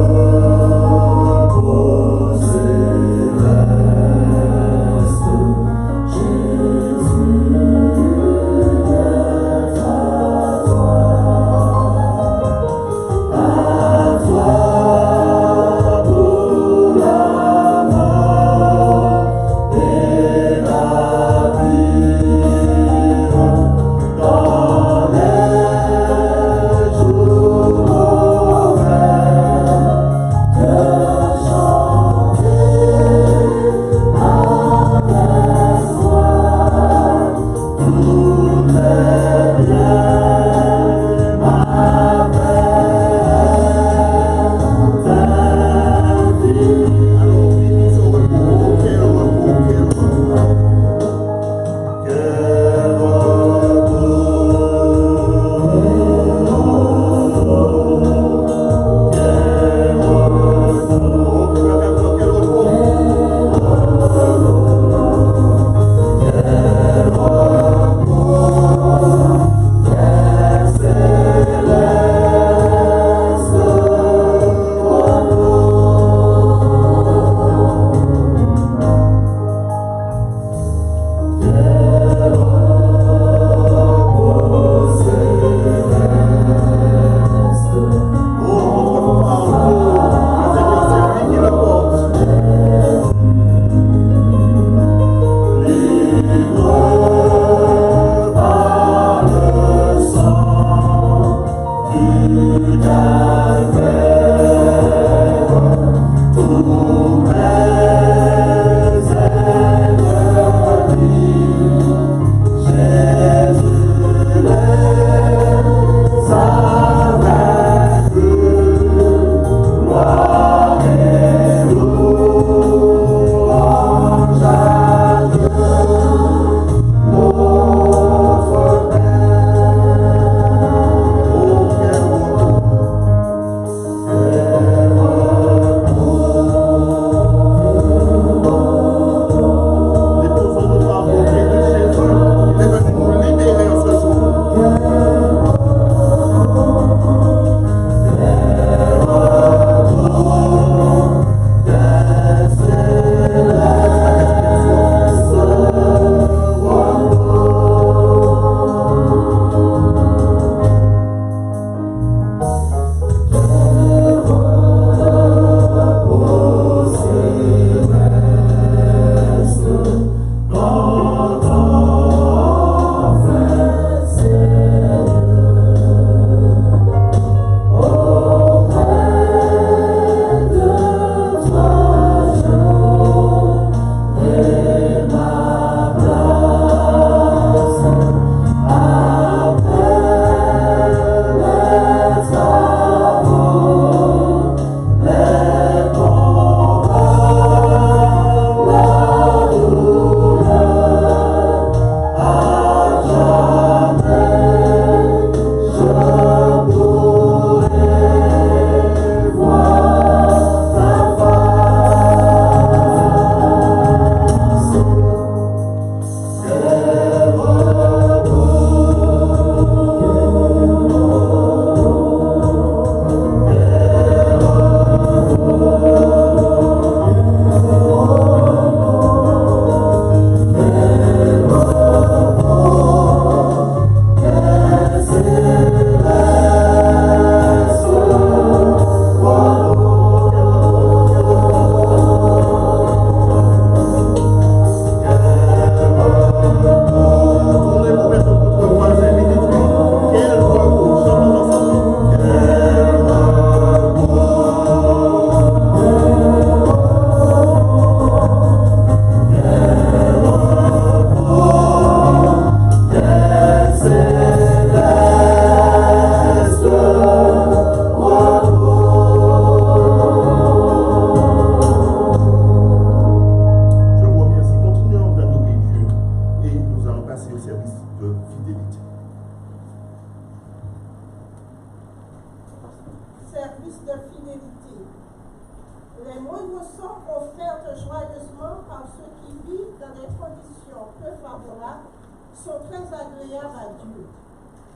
nous vous sommes offertes joyeusement par ceux qui vivent dans des conditions peu favorables, sont très agréables à Dieu.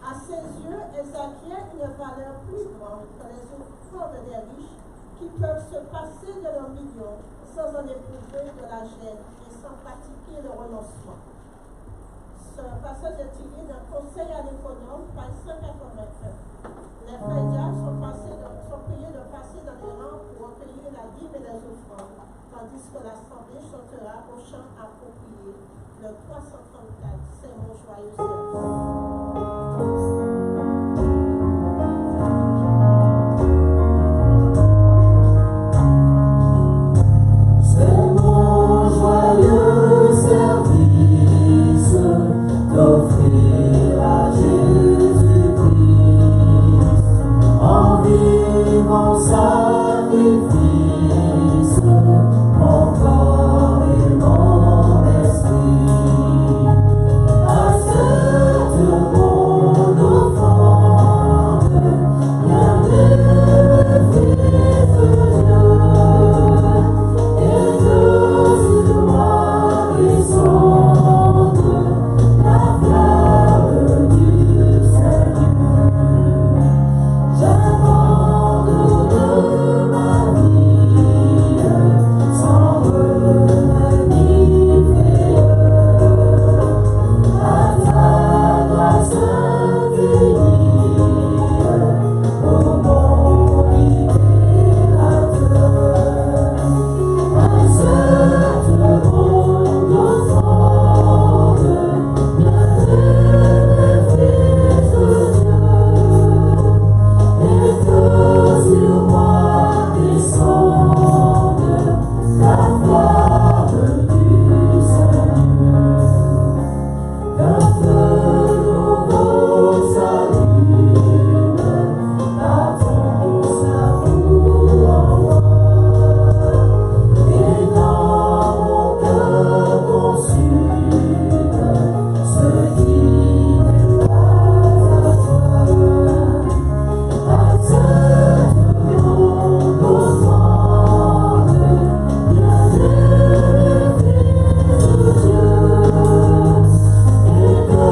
À ses yeux, elles acquièrent une valeur plus grande que les offrandes des riches qui peuvent se passer de leurs millions sans en éprouver de la gêne et sans pratiquer le renoncement. Ce passage est tiré d'un conseil à l'économe, page 181. Les frères diacres sont priés de passer dans les rangs pour recueillir la dîme et les offrandes, tandis que l'assemblée chantera au chant approprié, le 334. C'est mon joyeux service. D'offrir à Jésus-Christ en vivant sacrifice mon corps et mon esprit. Accepte mon offrande, bien-aimé Fils de Dieu, et que sur moi descende la flamme du Seigneur. J'abandonne ma vie sans remède ni frayeur à ta grâce infinie, ô mon libérateur. Accepte mon offrande, bien-aimé Fils de Dieu, et que sur moi descende la flamme du Seigneur. Qu'un feu nouveau s'allume par ton Saint-Amour en moi, et dans mon cœur consume ce qui n'est pas à toi. Accepte mon offrande, bien-aimé Fils de Dieu, et que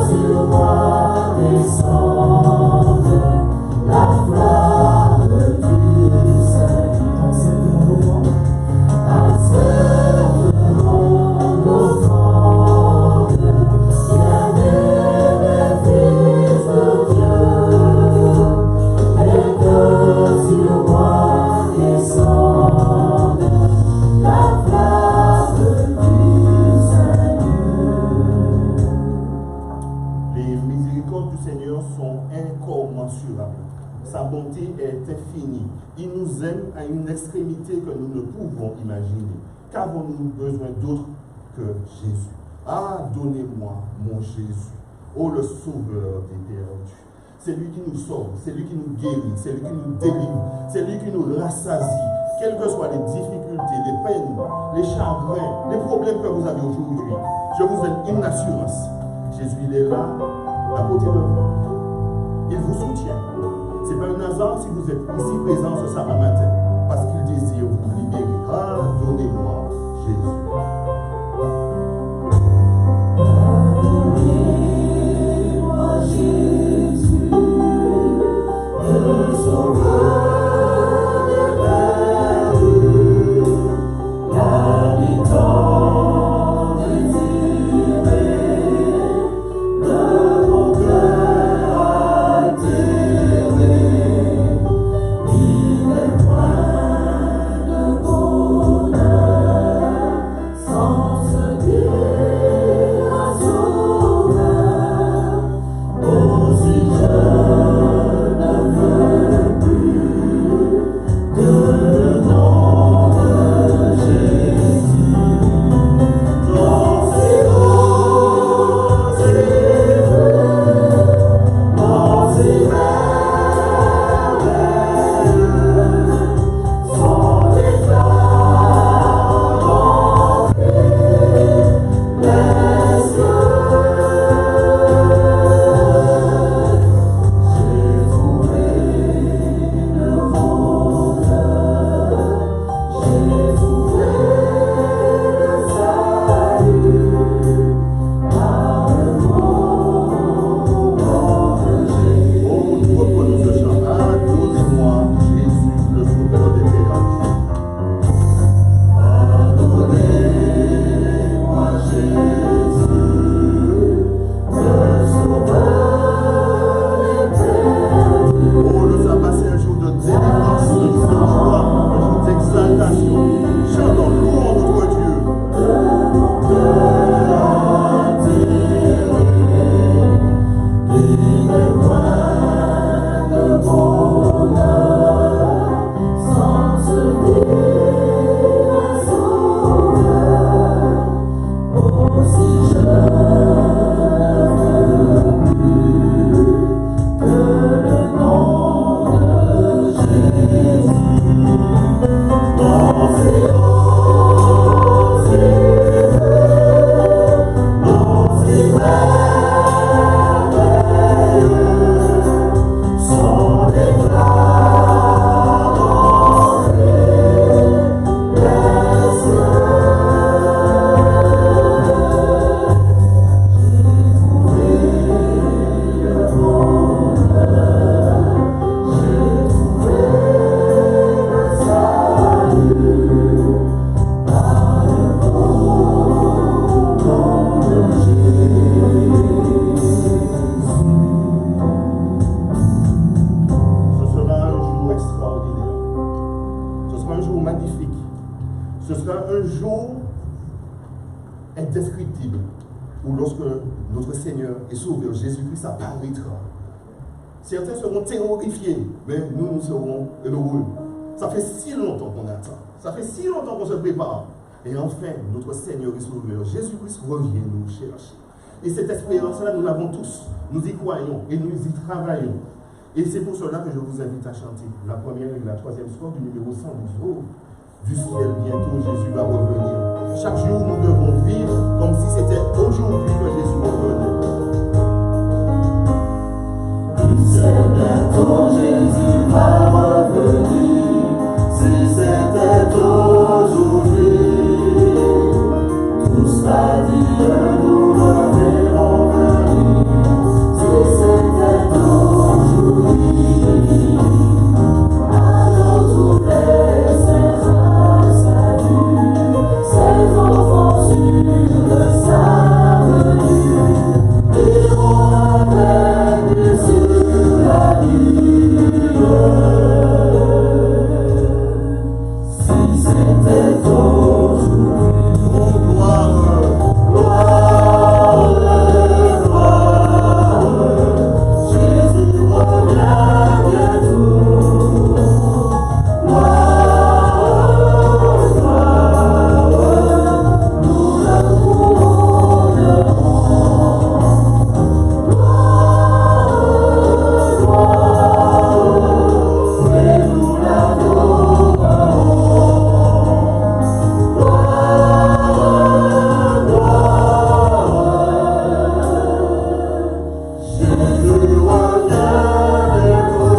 sur moi descende la flamme du Seigneur. Accepte mon offrande, bien-aimé Fils de Dieu, et que sur moi descende la flamme du Seigneur. Les miséricordes du Seigneur sont incommensurables. Sa bonté est infinie. Il nous aime à une extrémité que nous ne pouvons imaginer. Qu'avons-nous besoin d'autre que Jésus? Ah, donnez-moi mon Jésus. Oh, le sauveur des perdus. C'est lui qui nous sauve, c'est lui qui nous guérit, c'est lui qui nous délivre, c'est lui qui nous rassasie. Quelles que soient les difficultés, les peines, les chagrins, les problèmes que vous avez aujourd'hui, je vous donne une assurance. Jésus, il est là, à côté de vous. Il vous soutient. Ce n'est pas un hasard si vous êtes ici présent ce samedi matin, parce qu'il désire vous libérer. Ah, donnez-moi Jésus. Donnez-moi Jésus, le sauveur des perdus, l'habitant désiré de mon cœur altéré. Il est plein de bonheur un jour indescriptible où lorsque notre Seigneur et Sauveur Jésus-Christ apparaîtra. Certains seront terrifiés, mais nous serons heureux. Ça fait si longtemps qu'on attend. Ça fait si longtemps qu'on se prépare. Et enfin, notre Seigneur et Sauveur Jésus-Christ revient nous chercher. Et cette espérance-là, nous l'avons tous. Nous y croyons et nous y travaillons. Et c'est pour cela que je vous invite à chanter la première et la troisième strophe du numéro 112. Oh, du ciel, bientôt Jésus va revenir. Chaque jour, nous devons vivre comme si c'était aujourd'hui que Jésus revenait. Du ciel, bientôt Jésus va revenir. Si c'était aujourd'hui, tous va dire nous reverrons venir. Si c'était aujourd'hui, alors tous les saints saluent, ses enfants sûrs sa venue, iront avec lui sur la lune. Si c'était aujourd'hui, gloire, Jésus revient bientôt. Nous le couronnerons. Et nous l'adorerons. Jésus revient bientôt.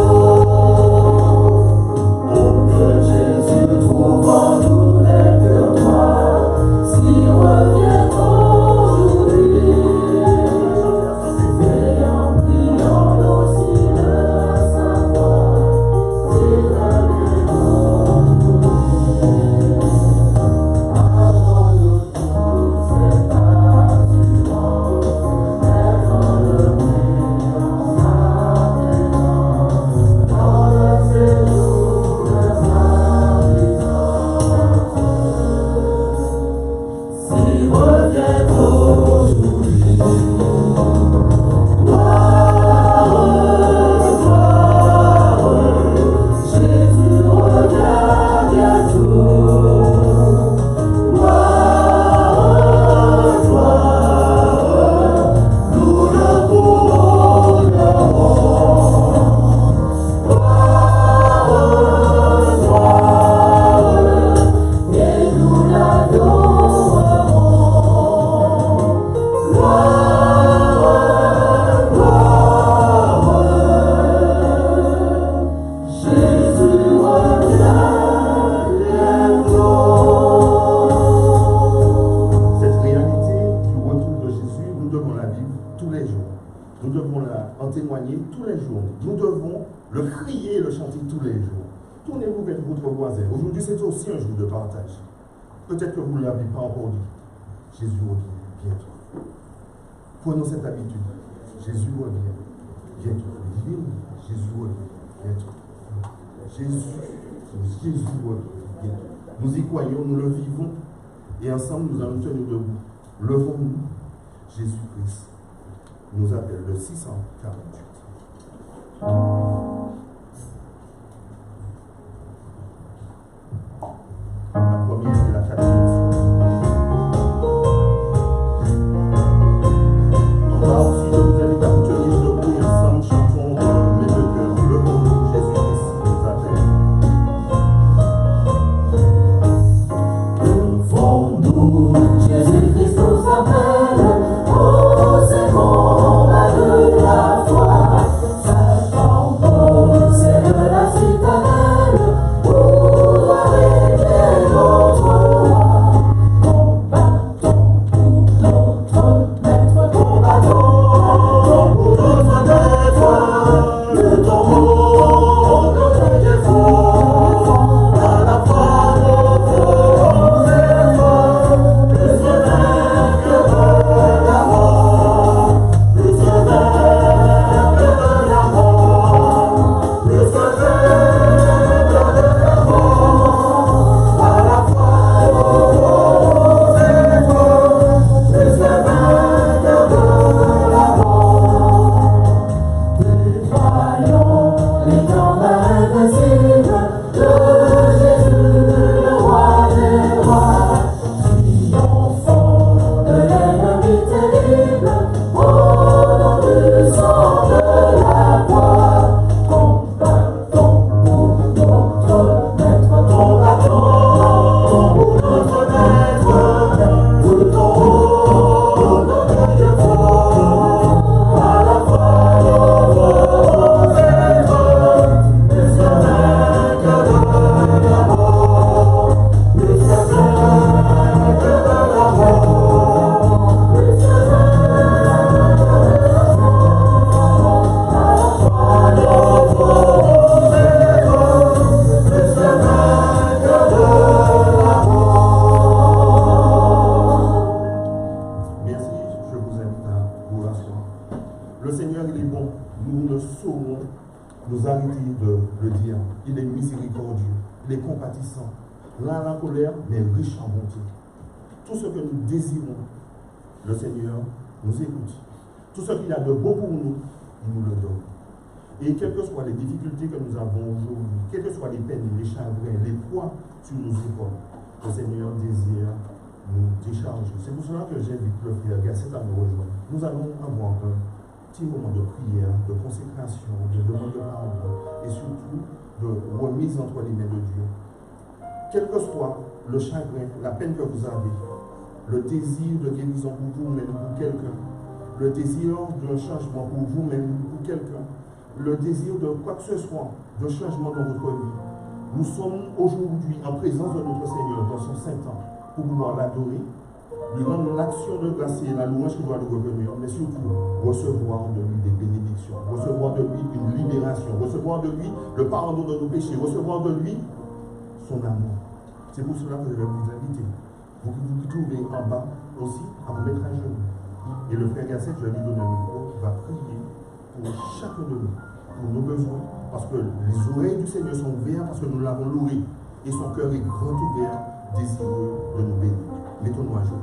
Oh, que Jésus trouve en nous les cœurs droits, s'il revient aujourd'hui. Veillant, priant aussi de savoir s'il revient aujourd'hui. Avant nous tous, c'est assurance, devant le brillant sa présence, dans le séjour de sa puissance. S'il revient aujourd'hui, Jésus revient bientôt. Nous le couronnerons. Et nous l'adorerons. Jésus revient bientôt. Cette réalité du retour de Jésus, nous devons la vivre tous les jours. Nous devons en témoigner tous les jours. Nous devons le crier et le chanter tous les jours. Tournez-vous vers votre voisin. Aujourd'hui, c'est aussi un jour de partage. Peut-être que vous ne l'avez pas encore dit. Jésus revient bientôt. Prenons cette habitude. Jésus revient bientôt. Divine, Jésus revient bientôt. Jésus revient bientôt. Nous y croyons, nous le vivons. Et ensemble, nous allons tenir debout. Levons-nous. Jésus-Christ nous appelle le 648. La première et la quatrième. On va aussi, je vous invite à vous tenir debout et ensemble chantons dans mes deux cœurs. Levons-nous, Jésus-Christ nous appelle. Levons-nous, Jésus-Christ nous appelle, au second combat de la foi. bon, nous ne saurons nous arrêter de le dire. Il est miséricordieux, il est compatissant, lent à la colère, mais riche en bonté. Tout ce que nous désirons, le Seigneur nous écoute. Tout ce qu'il a de bon pour nous, il nous le donne. Et quelles que soient les difficultés que nous avons aujourd'hui, quelles que soient les peines, les chagrins, les poids sur nos épaules, le Seigneur désire nous décharger. C'est pour cela que j'invite le frère Gasset à nous rejoindre. Nous allons avoir un petit moment de prière, de consécration, de demande de pardon et surtout de remise entre les mains de Dieu. Quel que soit le chagrin, la peine que vous avez, le désir de guérison pour vous-même, pour quelqu'un, le désir d'un changement pour vous-même, pour quelqu'un, le désir de quoi que ce soit, de changement dans votre vie. Nous sommes aujourd'hui en présence de notre Seigneur dans son Saint-Temps pour pouvoir l'adorer, lui rendre l'action de grâce et la louange qui doit nous revenir, mais surtout recevoir de lui des bénédictions, recevoir de lui une libération, recevoir de lui le pardon de nos péchés, recevoir de lui son amour. C'est pour cela que je vais vous inviter, vous qui vous trouvez en bas aussi, à vous mettre à genoux. Et le frère Gasset, je vais lui donner un micro, qui va prier pour chacun de nous, pour nos besoins, parce que les oreilles du Seigneur sont ouvertes, parce que nous l'avons loué, et son cœur est grand ouvert, désireux de nous bénir. Mettons-nous à genoux.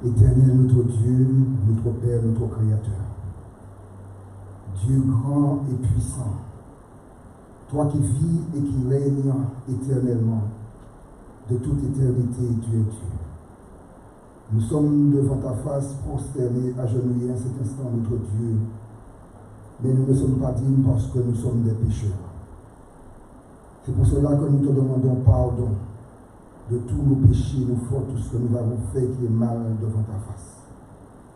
Éternel, notre Dieu, notre Père, notre Créateur, Dieu grand et puissant, toi qui vis et qui règnes éternellement, de toute éternité, tu es Dieu. Nous sommes devant ta face, prosternés, agenouillés à cet instant, notre Dieu, mais nous ne sommes pas dignes parce que nous sommes des pécheurs. C'est pour cela que nous te demandons pardon de tous nos péchés, nos fautes, tout ce que nous avons fait qui est mal devant ta face.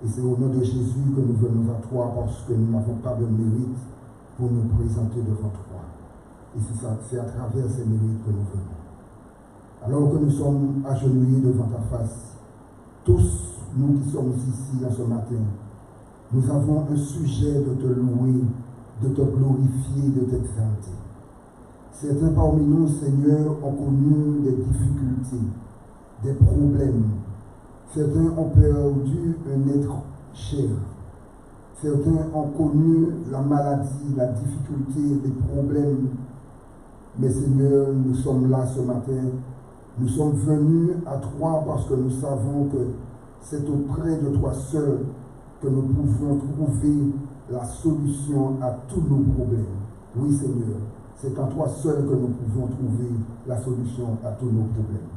Et c'est au nom de Jésus que nous venons à toi parce que nous n'avons pas de mérite pour nous présenter devant toi. Et c'est à travers ces mérites que nous venons. Alors que nous sommes agenouillés devant ta face, tous nous qui sommes ici en ce matin, nous avons un sujet de te louer, de te glorifier, de t'exalter. Certains parmi nous, Seigneur, ont connu des difficultés, des problèmes. Certains ont perdu un être cher. Certains ont connu la maladie, la difficulté, les problèmes. Mais Seigneur, nous sommes là ce matin. Nous sommes venus à toi parce que nous savons que c'est auprès de toi seul que nous pouvons trouver la solution à tous nos problèmes. Oui, Seigneur. C'est en toi seul que nous pouvons trouver la solution à tous nos problèmes.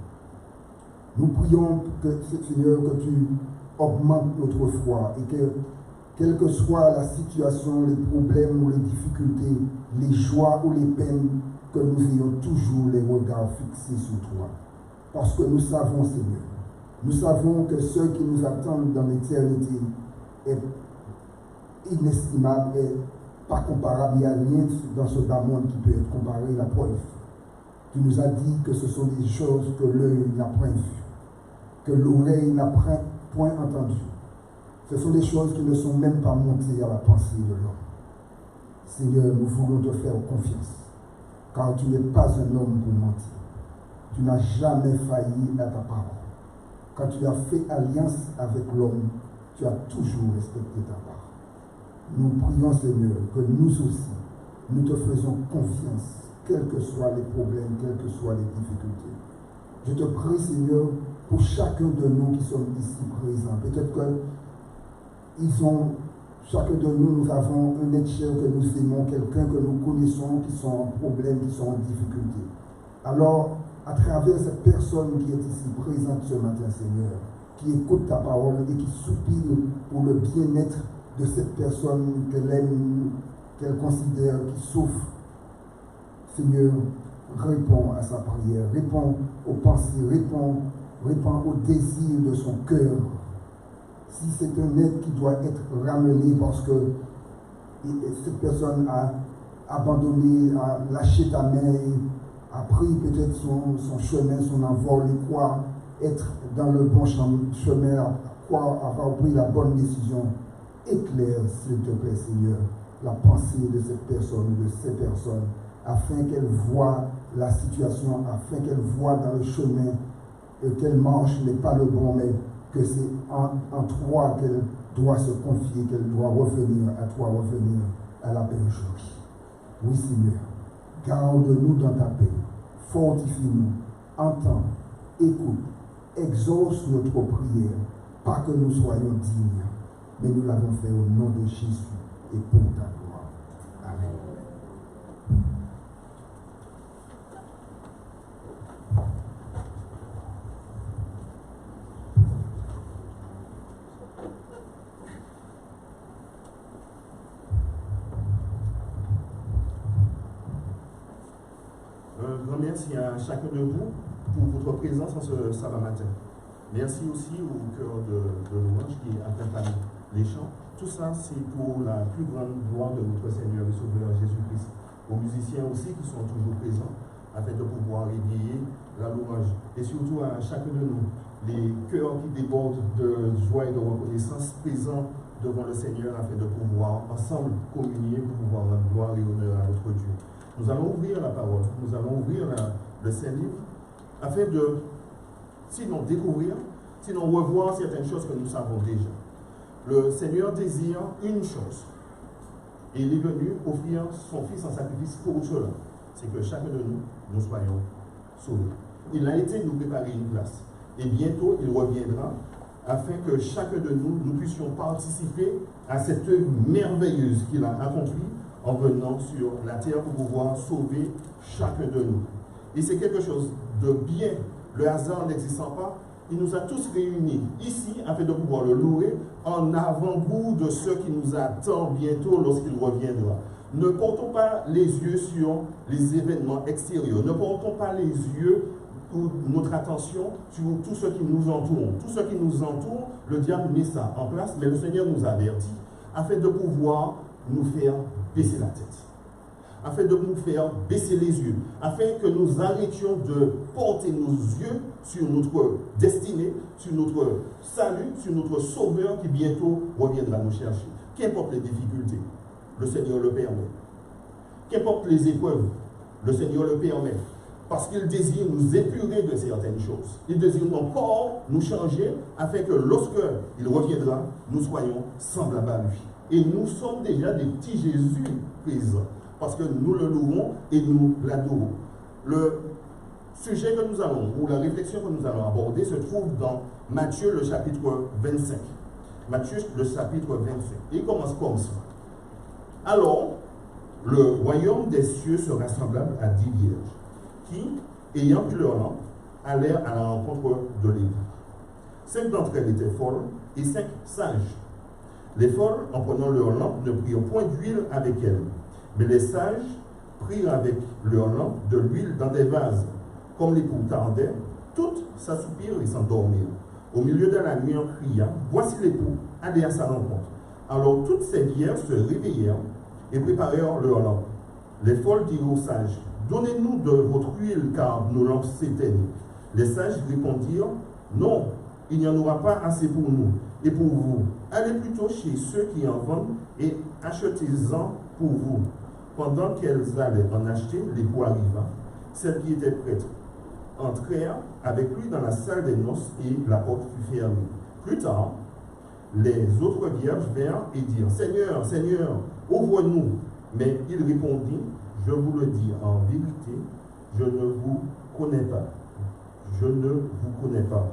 Nous prions, Seigneur, que tu augmentes notre foi et que, quelle que soit la situation, les problèmes ou les difficultés, les joies ou les peines, que nous ayons toujours les regards fixés sur toi. Parce que nous savons, Seigneur, nous savons que ce qui nous attend dans l'éternité est inestimable et pas comparable. Il n'y a rien dans ce bas monde qui peut être comparé à la preuve. Tu nous as dit que ce sont des choses que l'œil n'a point vues, que l'oreille n'a point entendues. Ce sont des choses qui ne sont même pas montées à la pensée de l'homme. Seigneur, nous voulons te faire confiance, car tu n'es pas un homme pour mentir. Tu n'as jamais failli à ta parole. Quand tu as fait alliance avec l'homme, tu as toujours respecté ta parole. Nous prions, Seigneur, que nous aussi, nous te faisons confiance, quels que soient les problèmes, quelles que soient les difficultés. Je te prie, Seigneur, pour chacun de nous qui sommes ici présents. Peut-être que chacun de nous, nous avons un être cher que nous aimons, quelqu'un que nous connaissons, qui sont en problème, qui sont en difficulté. Alors, à travers cette personne qui est ici présente ce matin, Seigneur, qui écoute ta parole et qui soupire pour le bien-être de cette personne qu'elle aime, qu'elle considère, qui souffre. Seigneur, réponds à sa prière, réponds aux pensées, réponds au désir de son cœur. Si c'est un être qui doit être ramené parce que cette personne a abandonné, a lâché ta main, a pris peut-être son chemin, son envol, et croit être dans le bon chemin, avoir pris la bonne décision, éclaire, s'il te plaît, Seigneur, la pensée de cette personne ou de ces personnes, afin qu'elle voie la situation, afin qu'elle voie dans le chemin qu'elle marche n'est pas le bon, mais que c'est en toi qu'elle doit se confier, qu'elle doit revenir à toi, revenir à la bergerie. Oui, Seigneur, garde-nous dans ta paix, fortifie-nous, entends, écoute, exauce notre prière, pas que nous soyons dignes, mais nous l'avons fait au nom de Jésus et pour ta gloire. Amen. Un grand merci à chacun de vous pour votre présence en ce sabbat matin. Merci aussi au cœur de louange qui accompagne les chants. Tout ça, c'est pour la plus grande gloire de notre Seigneur et Sauveur Jésus-Christ. Aux musiciens aussi qui sont toujours présents afin de pouvoir égayer la louange. Et surtout à chacun de nous, les cœurs qui débordent de joie et de reconnaissance présents devant le Seigneur afin de pouvoir ensemble communier pour pouvoir rendre gloire et honneur à notre Dieu. Nous allons ouvrir la parole, nous allons ouvrir le Saint-Livre afin de, sinon découvrir, sinon revoir certaines choses que nous savons déjà. Le Seigneur désire une chose, et il est venu offrir son Fils en sacrifice pour cela, c'est que chacun de nous soyons sauvés. Il a été nous préparer une place, et bientôt il reviendra afin que chacun de nous puissions participer à cette œuvre merveilleuse qu'il a accomplie en venant sur la terre pour pouvoir sauver chacun de nous. Et c'est quelque chose de bien. Le hasard n'existant pas, il nous a tous réunis ici afin de pouvoir le louer en avant-goût de ce qui nous attend bientôt lorsqu'il reviendra. Ne portons pas les yeux sur les événements extérieurs. Ne portons pas les yeux ou notre attention sur tout ce qui nous entoure. Tout ce qui nous entoure, le diable met ça en place, mais le Seigneur nous avertit afin de pouvoir nous faire baisser la tête, afin de nous faire baisser les yeux, afin que nous arrêtions de porter nos yeux sur notre destinée, sur notre salut, sur notre Sauveur qui bientôt reviendra nous chercher. Qu'importe les difficultés, le Seigneur le permet. Qu'importe les épreuves, le Seigneur le permet. Parce qu'il désire nous épurer de certaines choses. Il désire encore nous changer afin que lorsque il reviendra, nous soyons semblables à lui. Et nous sommes déjà des petits Jésus présents, parce que nous le louons et nous l'adorons. Le sujet que nous allons, ou la réflexion que nous allons aborder, se trouve dans Matthieu, le chapitre 25. Matthieu, le chapitre 25. Et il commence comme ça. Alors, le royaume des cieux sera semblable à 10 vierges, qui, ayant pris leur lampe, allèrent à la rencontre de l'évêque. 5 d'entre elles étaient folles et 5 sages. Les folles, en prenant leur lampe, ne prirent point d'huile avec elles, mais les sages prirent avec leur lampe de l'huile dans des vases. Comme l'époux tardait, toutes s'assoupirent et s'endormirent. Au milieu de la nuit, on cria, « Voici l'époux, allez à sa rencontre. » Alors toutes ces vierges se réveillèrent et préparèrent leur lampe. Les folles dirent aux sages, « Donnez-nous de votre huile, car nos lampes s'éteignent. » Les sages répondirent, « Non, il n'y en aura pas assez pour nous et pour vous. Allez plutôt chez ceux qui en vendent et achetez-en pour vous. » Pendant qu'elles allaient en acheter, l'époux arriva. Celles qui étaient prêtes entrèrent avec lui dans la salle des noces et la porte fut fermée. Plus tard, les autres vierges vinrent et dirent, « Seigneur, Seigneur, ouvre-nous. » Mais il répondit, « Je vous le dis en vérité, je ne vous connais pas. Je ne vous connais pas.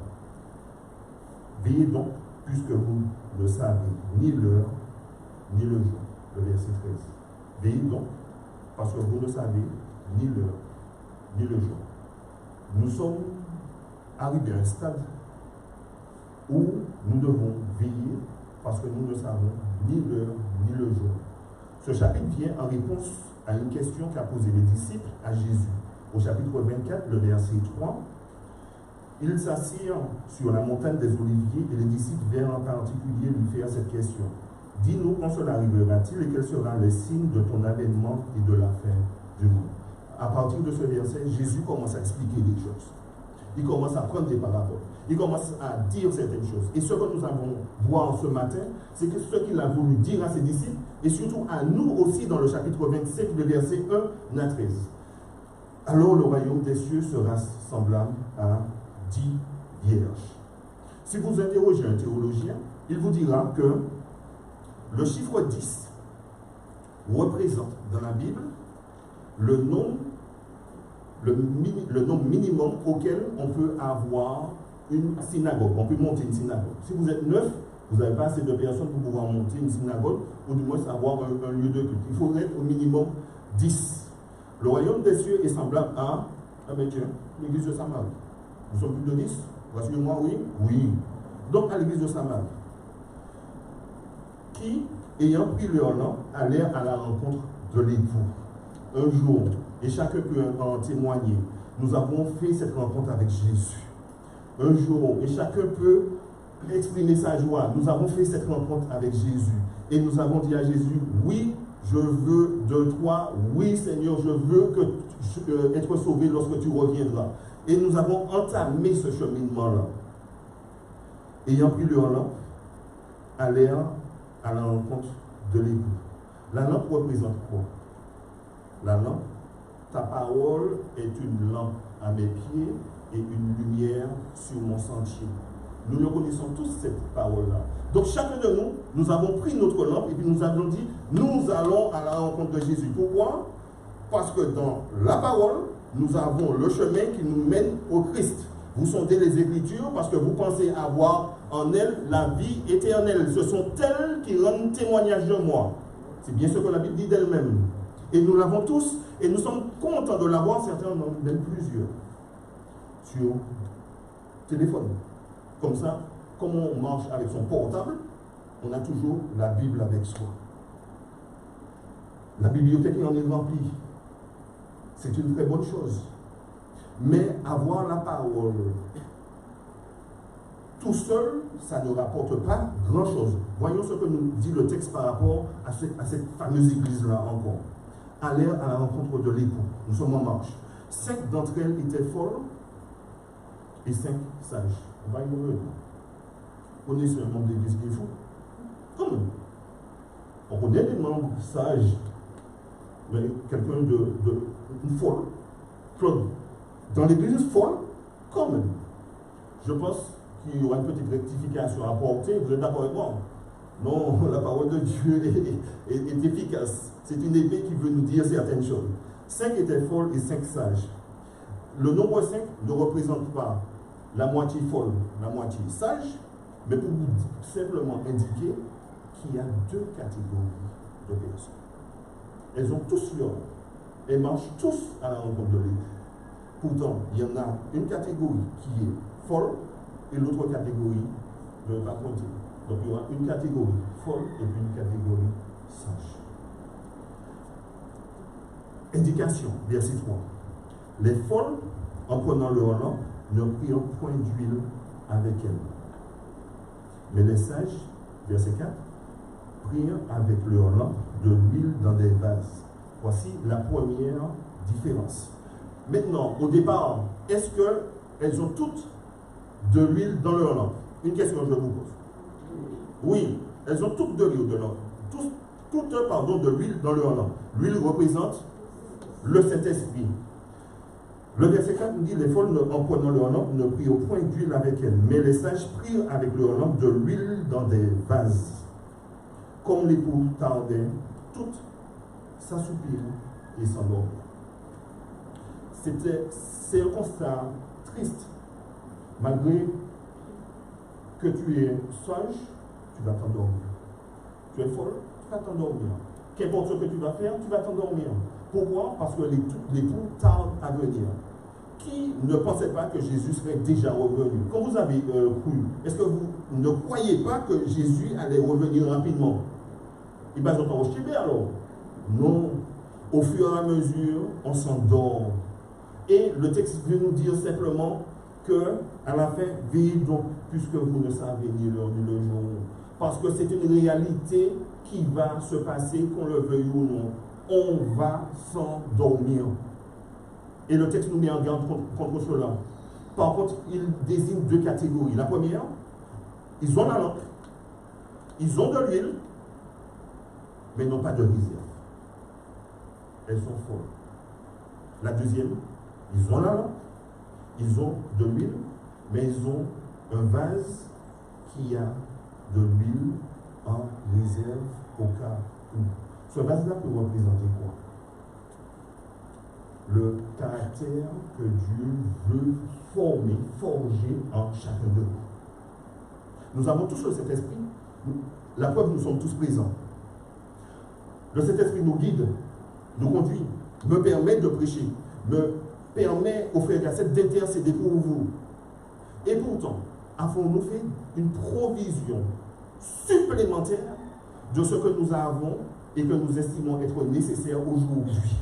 Veillez donc, puisque vous ne savez ni l'heure, ni le jour. » Le verset 13. Veillez donc, parce que vous ne savez ni l'heure, ni le jour. Nous sommes arrivés à un stade où nous devons veiller parce que nous ne savons ni l'heure, ni le jour. Ce chapitre vient en réponse à une question qu'a posée les disciples à Jésus. Au chapitre 24, le verset 3, ils s'assirent sur la montagne des Oliviers et les disciples vinrent en particulier lui faire cette question. Dis-nous quand cela arrivera-t-il et quels seront les signes de ton avènement et de la fin du monde. À partir de ce verset, Jésus commence à expliquer des choses. il commence à prendre des paraboles. Il commence à dire certaines choses. Et ce que nous avons voir ce matin, c'est que ce qu'il a voulu dire à ses disciples, et surtout à nous aussi dans le chapitre 25, le verset 1 à 13. Alors le royaume des cieux sera semblable à 10 vierges. Si vous interrogez un théologien, il vous dira que le chiffre 10 représente dans la Bible le nombre minimum auquel on peut avoir une synagogue. On peut monter une synagogue. Si vous êtes 9, vous n'avez pas assez de personnes pour pouvoir monter une synagogue ou du moins avoir un lieu de culte. Il faudrait au minimum 10. Le royaume des cieux est semblable à l'église de Samarie. Nous sommes plus de 10. Rassurez-moi, oui? Oui. Donc à l'église de Samarie, qui, ayant pris leur lampe, allèrent à la rencontre de l'époux. Un jour, et chacun peut en témoigner, nous avons fait cette rencontre avec Jésus. Un jour, et chacun peut exprimer sa joie, nous avons fait cette rencontre avec Jésus. Et nous avons dit à Jésus, oui, je veux de toi, oui Seigneur, je veux être sauvé lorsque tu reviendras. Et nous avons entamé ce cheminement-là. Ayant pris leur lampe, allèrent à la rencontre de l'époux. La lampe représente quoi? La lampe, ta parole est une lampe à mes pieds et une lumière sur mon sentier. Nous le connaissons tous, cette parole-là. Donc chacun de nous, nous avons pris notre lampe et puis nous avons dit, nous allons à la rencontre de Jésus. Pourquoi? Parce que dans la parole, nous avons le chemin qui nous mène au Christ. Vous sondez les Écritures parce que vous pensez avoir en elles la vie éternelle. Ce sont elles qui rendent témoignage de moi. C'est bien ce que la Bible dit d'elle-même. Et nous l'avons tous, et nous sommes contents de l'avoir, certains en ont même plusieurs, sur téléphone. Comme ça, comme on marche avec son portable, on a toujours la Bible avec soi. La bibliothèque en est remplie. C'est une très bonne chose. Mais avoir la parole tout seul, ça ne rapporte pas grand-chose. Voyons ce que nous dit le texte par rapport à cette fameuse église-là encore. Allèrent à la rencontre de l'époux. Nous sommes en marche. 5 d'entre elles étaient folles et 5 sages. On va y revenir. On est sur un membre d'église qui est fou. Quand même. On connaît des membres sages, mais quelqu'un de folle. Claude. Dans l'église folle, quand même. Je pense qu'il y aura une petite rectification à apporter. Vous êtes d'accord avec moi? Non, la parole de Dieu est efficace. C'est une épée qui veut nous dire certaines choses. 5 étaient folles et 5 sages. Le nombre 5 ne représente pas la moitié folle, la moitié sage, mais pour vous simplement indiquer qu'il y a 2 catégories de personnes. Elles ont tous leur nom. Elles marchent tous à la rencontre de l'église. Pourtant, il y en a une catégorie qui est folle et l'autre catégorie ne va pas compter. Donc il y aura une catégorie folle et puis une catégorie sage. Indication, verset 3. Les folles, en prenant leur lampe, ne prirent point d'huile avec elles. Mais les sages, verset 4, prirent avec leur lampe de l'huile dans des vases. Voici la première différence. Maintenant, au départ, est-ce qu'elles ont toutes de l'huile dans leur lampe? Une question que je vous pose. Oui, elles ont toutes de l'huile de l'huile dans leur lampe. L'huile représente le Saint-Esprit. Le verset 4 nous dit, les folles, en prenant leur lampe, ne prirent point d'huile avec elles, mais les sages prirent avec leur lampe de l'huile dans des vases. Comme l'époux tardait, toutes s'assoupirent et s'endormirent. C'est un constat triste. Malgré que tu es sage, tu vas t'endormir. Tu es folle, tu vas t'endormir. Qu'importe ce que tu vas faire, tu vas t'endormir. Pourquoi? Parce que l'époux tarde à venir. Qui ne pensait pas que Jésus serait déjà revenu? Quand vous avez cru, est-ce que vous ne croyez pas que Jésus allait revenir rapidement? Il va s'entendre au Chibé alors? Non. Au fur et à mesure, on s'endort. Et le texte veut nous dire simplement que, à la fin, veillez donc, puisque vous ne savez ni l'heure ni le jour. Parce que c'est une réalité qui va se passer, qu'on le veuille ou non. On va s'endormir. Et le texte nous met en garde contre cela. Par contre, il désigne deux catégories. La première, ils ont la lampe, ils ont de l'huile, mais n'ont pas de réserve. Elles sont folles. La deuxième, ils ont la lampe, ils ont de l'huile, mais ils ont un vase qui a de l'huile en réserve au cas où. Ce vase-là peut représenter quoi? Le caractère que Dieu veut former, forger en chacun de nous. Nous avons tous le Saint-Esprit. La preuve, nous sommes tous présents. Le Saint-Esprit nous guide, nous conduit, me permet de prêcher, me permet aux frères et sœurs d'intercéder pour vous. Et pourtant, avons-nous fait une provision supplémentaire de ce que nous avons et que nous estimons être nécessaire aujourd'hui?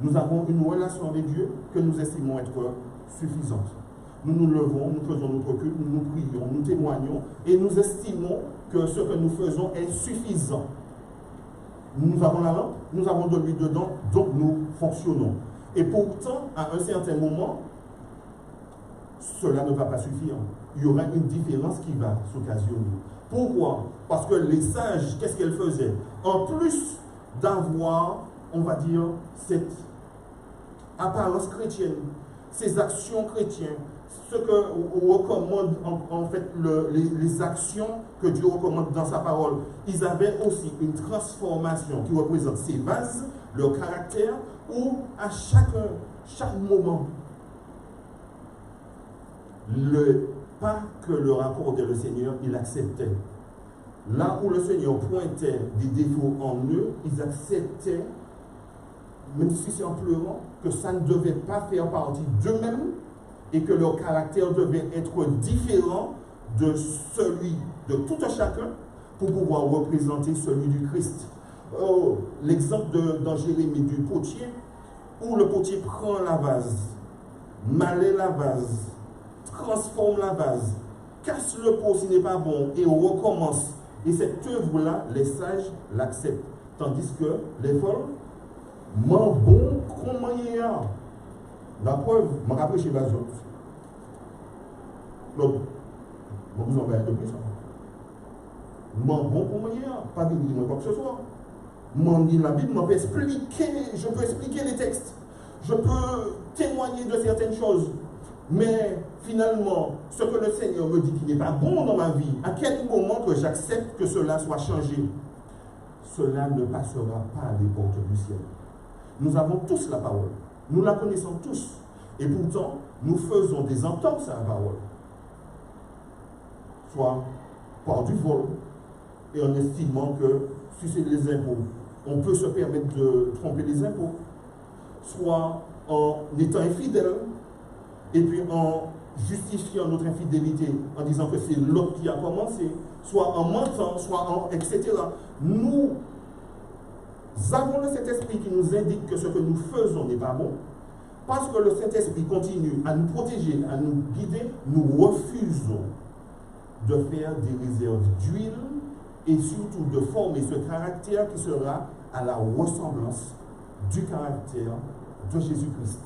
Nous avons une relation avec Dieu que nous estimons être suffisante. Nous nous levons, nous faisons notre culte, nous prions, nous témoignons et nous estimons que ce que nous faisons est suffisant. Nous avons la lampe, nous avons de l'huile dedans, donc nous fonctionnons. Et pourtant, à un certain moment, cela ne va pas suffire. Il y aura une différence qui va s'occasionner. Pourquoi? Parce que les sages, qu'est-ce qu'elles faisaient? En plus d'avoir, on va dire, cette apparence chrétienne, ces actions chrétiennes, ce que recommande en fait les actions que Dieu recommande dans sa parole, ils avaient aussi une transformation qui représente ces vases, leur caractère, où à chaque moment, le pas que leur accordait le Seigneur, ils acceptaient. Là où le Seigneur pointait des défauts en eux, ils acceptaient, même si c'est en pleurant, que ça ne devait pas faire partie d'eux-mêmes et que leur caractère devait être différent de celui de tout un chacun pour pouvoir représenter celui du Christ. Oh, l'exemple dans Jérémie du potier, où le potier prend la vase, malaie la vase, transforme la vase, casse le pot s'il n'est pas bon et recommence. Et cette œuvre-là, les sages l'acceptent. Tandis que les folles, m'en bon comment il y a. La preuve, je me rappelle chez les autres. Donc, je vous envoie un peu plus. M'en bon comment il y a. Pas de dire quoi que ce soit. M'en dit la Bible, je peux expliquer les textes. Je peux témoigner de certaines choses. Mais finalement, ce que le Seigneur me dit qui n'est pas bon dans ma vie, à quel moment que j'accepte que cela soit changé, cela ne passera pas à les portes du ciel. Nous avons tous la parole. Nous la connaissons tous. Et pourtant, nous faisons des entorses à la parole. Soit par du vol, et en estimant que si c'est les impôts, on peut se permettre de tromper les impôts. Soit en étant infidèle, et puis en justifiant notre infidélité en disant que c'est l'autre qui a commencé, soit en mentant, soit en etc. Nous avons le Saint-Esprit qui nous indique que ce que nous faisons n'est pas bon. Parce que le Saint-Esprit continue à nous protéger, à nous guider, nous refusons de faire des réserves d'huile et surtout de former ce caractère qui sera à la ressemblance du caractère de Jésus-Christ.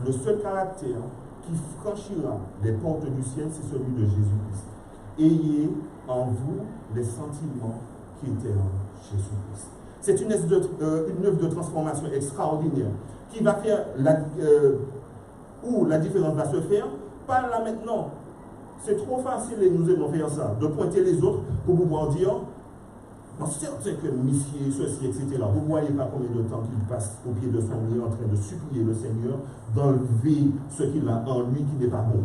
Le seul caractère qui franchira les portes du ciel, c'est celui de Jésus-Christ. Ayez en vous les sentiments qui étaient en Jésus-Christ. C'est une œuvre de transformation extraordinaire qui va faire où la différence va se faire. Pas là maintenant. C'est trop facile et nous aimons faire ça, de pointer les autres pour pouvoir dire certain que monsieur, ceci, etc. Vous ne voyez pas combien de temps qu'il passe au pied de son lit en train de supplier le Seigneur d'enlever ce qu'il a en lui qui n'est pas bon.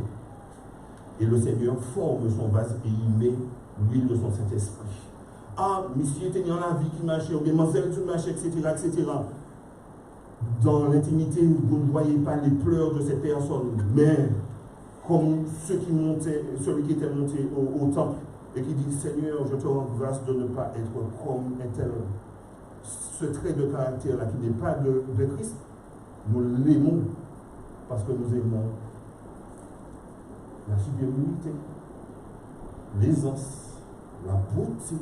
Et le Seigneur forme son vase et il met l'huile de son Saint-Esprit. Ah, monsieur, tenant la vie qui marchait, ou bien mademoiselle qui marchait, etc., etc. Dans l'intimité, vous ne voyez pas les pleurs de cette personne, mais comme celui qui était monté au temple, et qui dit, Seigneur, je te rends grâce de ne pas être comme un tel. Ce trait de caractère-là qui n'est pas de Christ, nous l'aimons parce que nous aimons la supériorité, l'aisance, la beauté.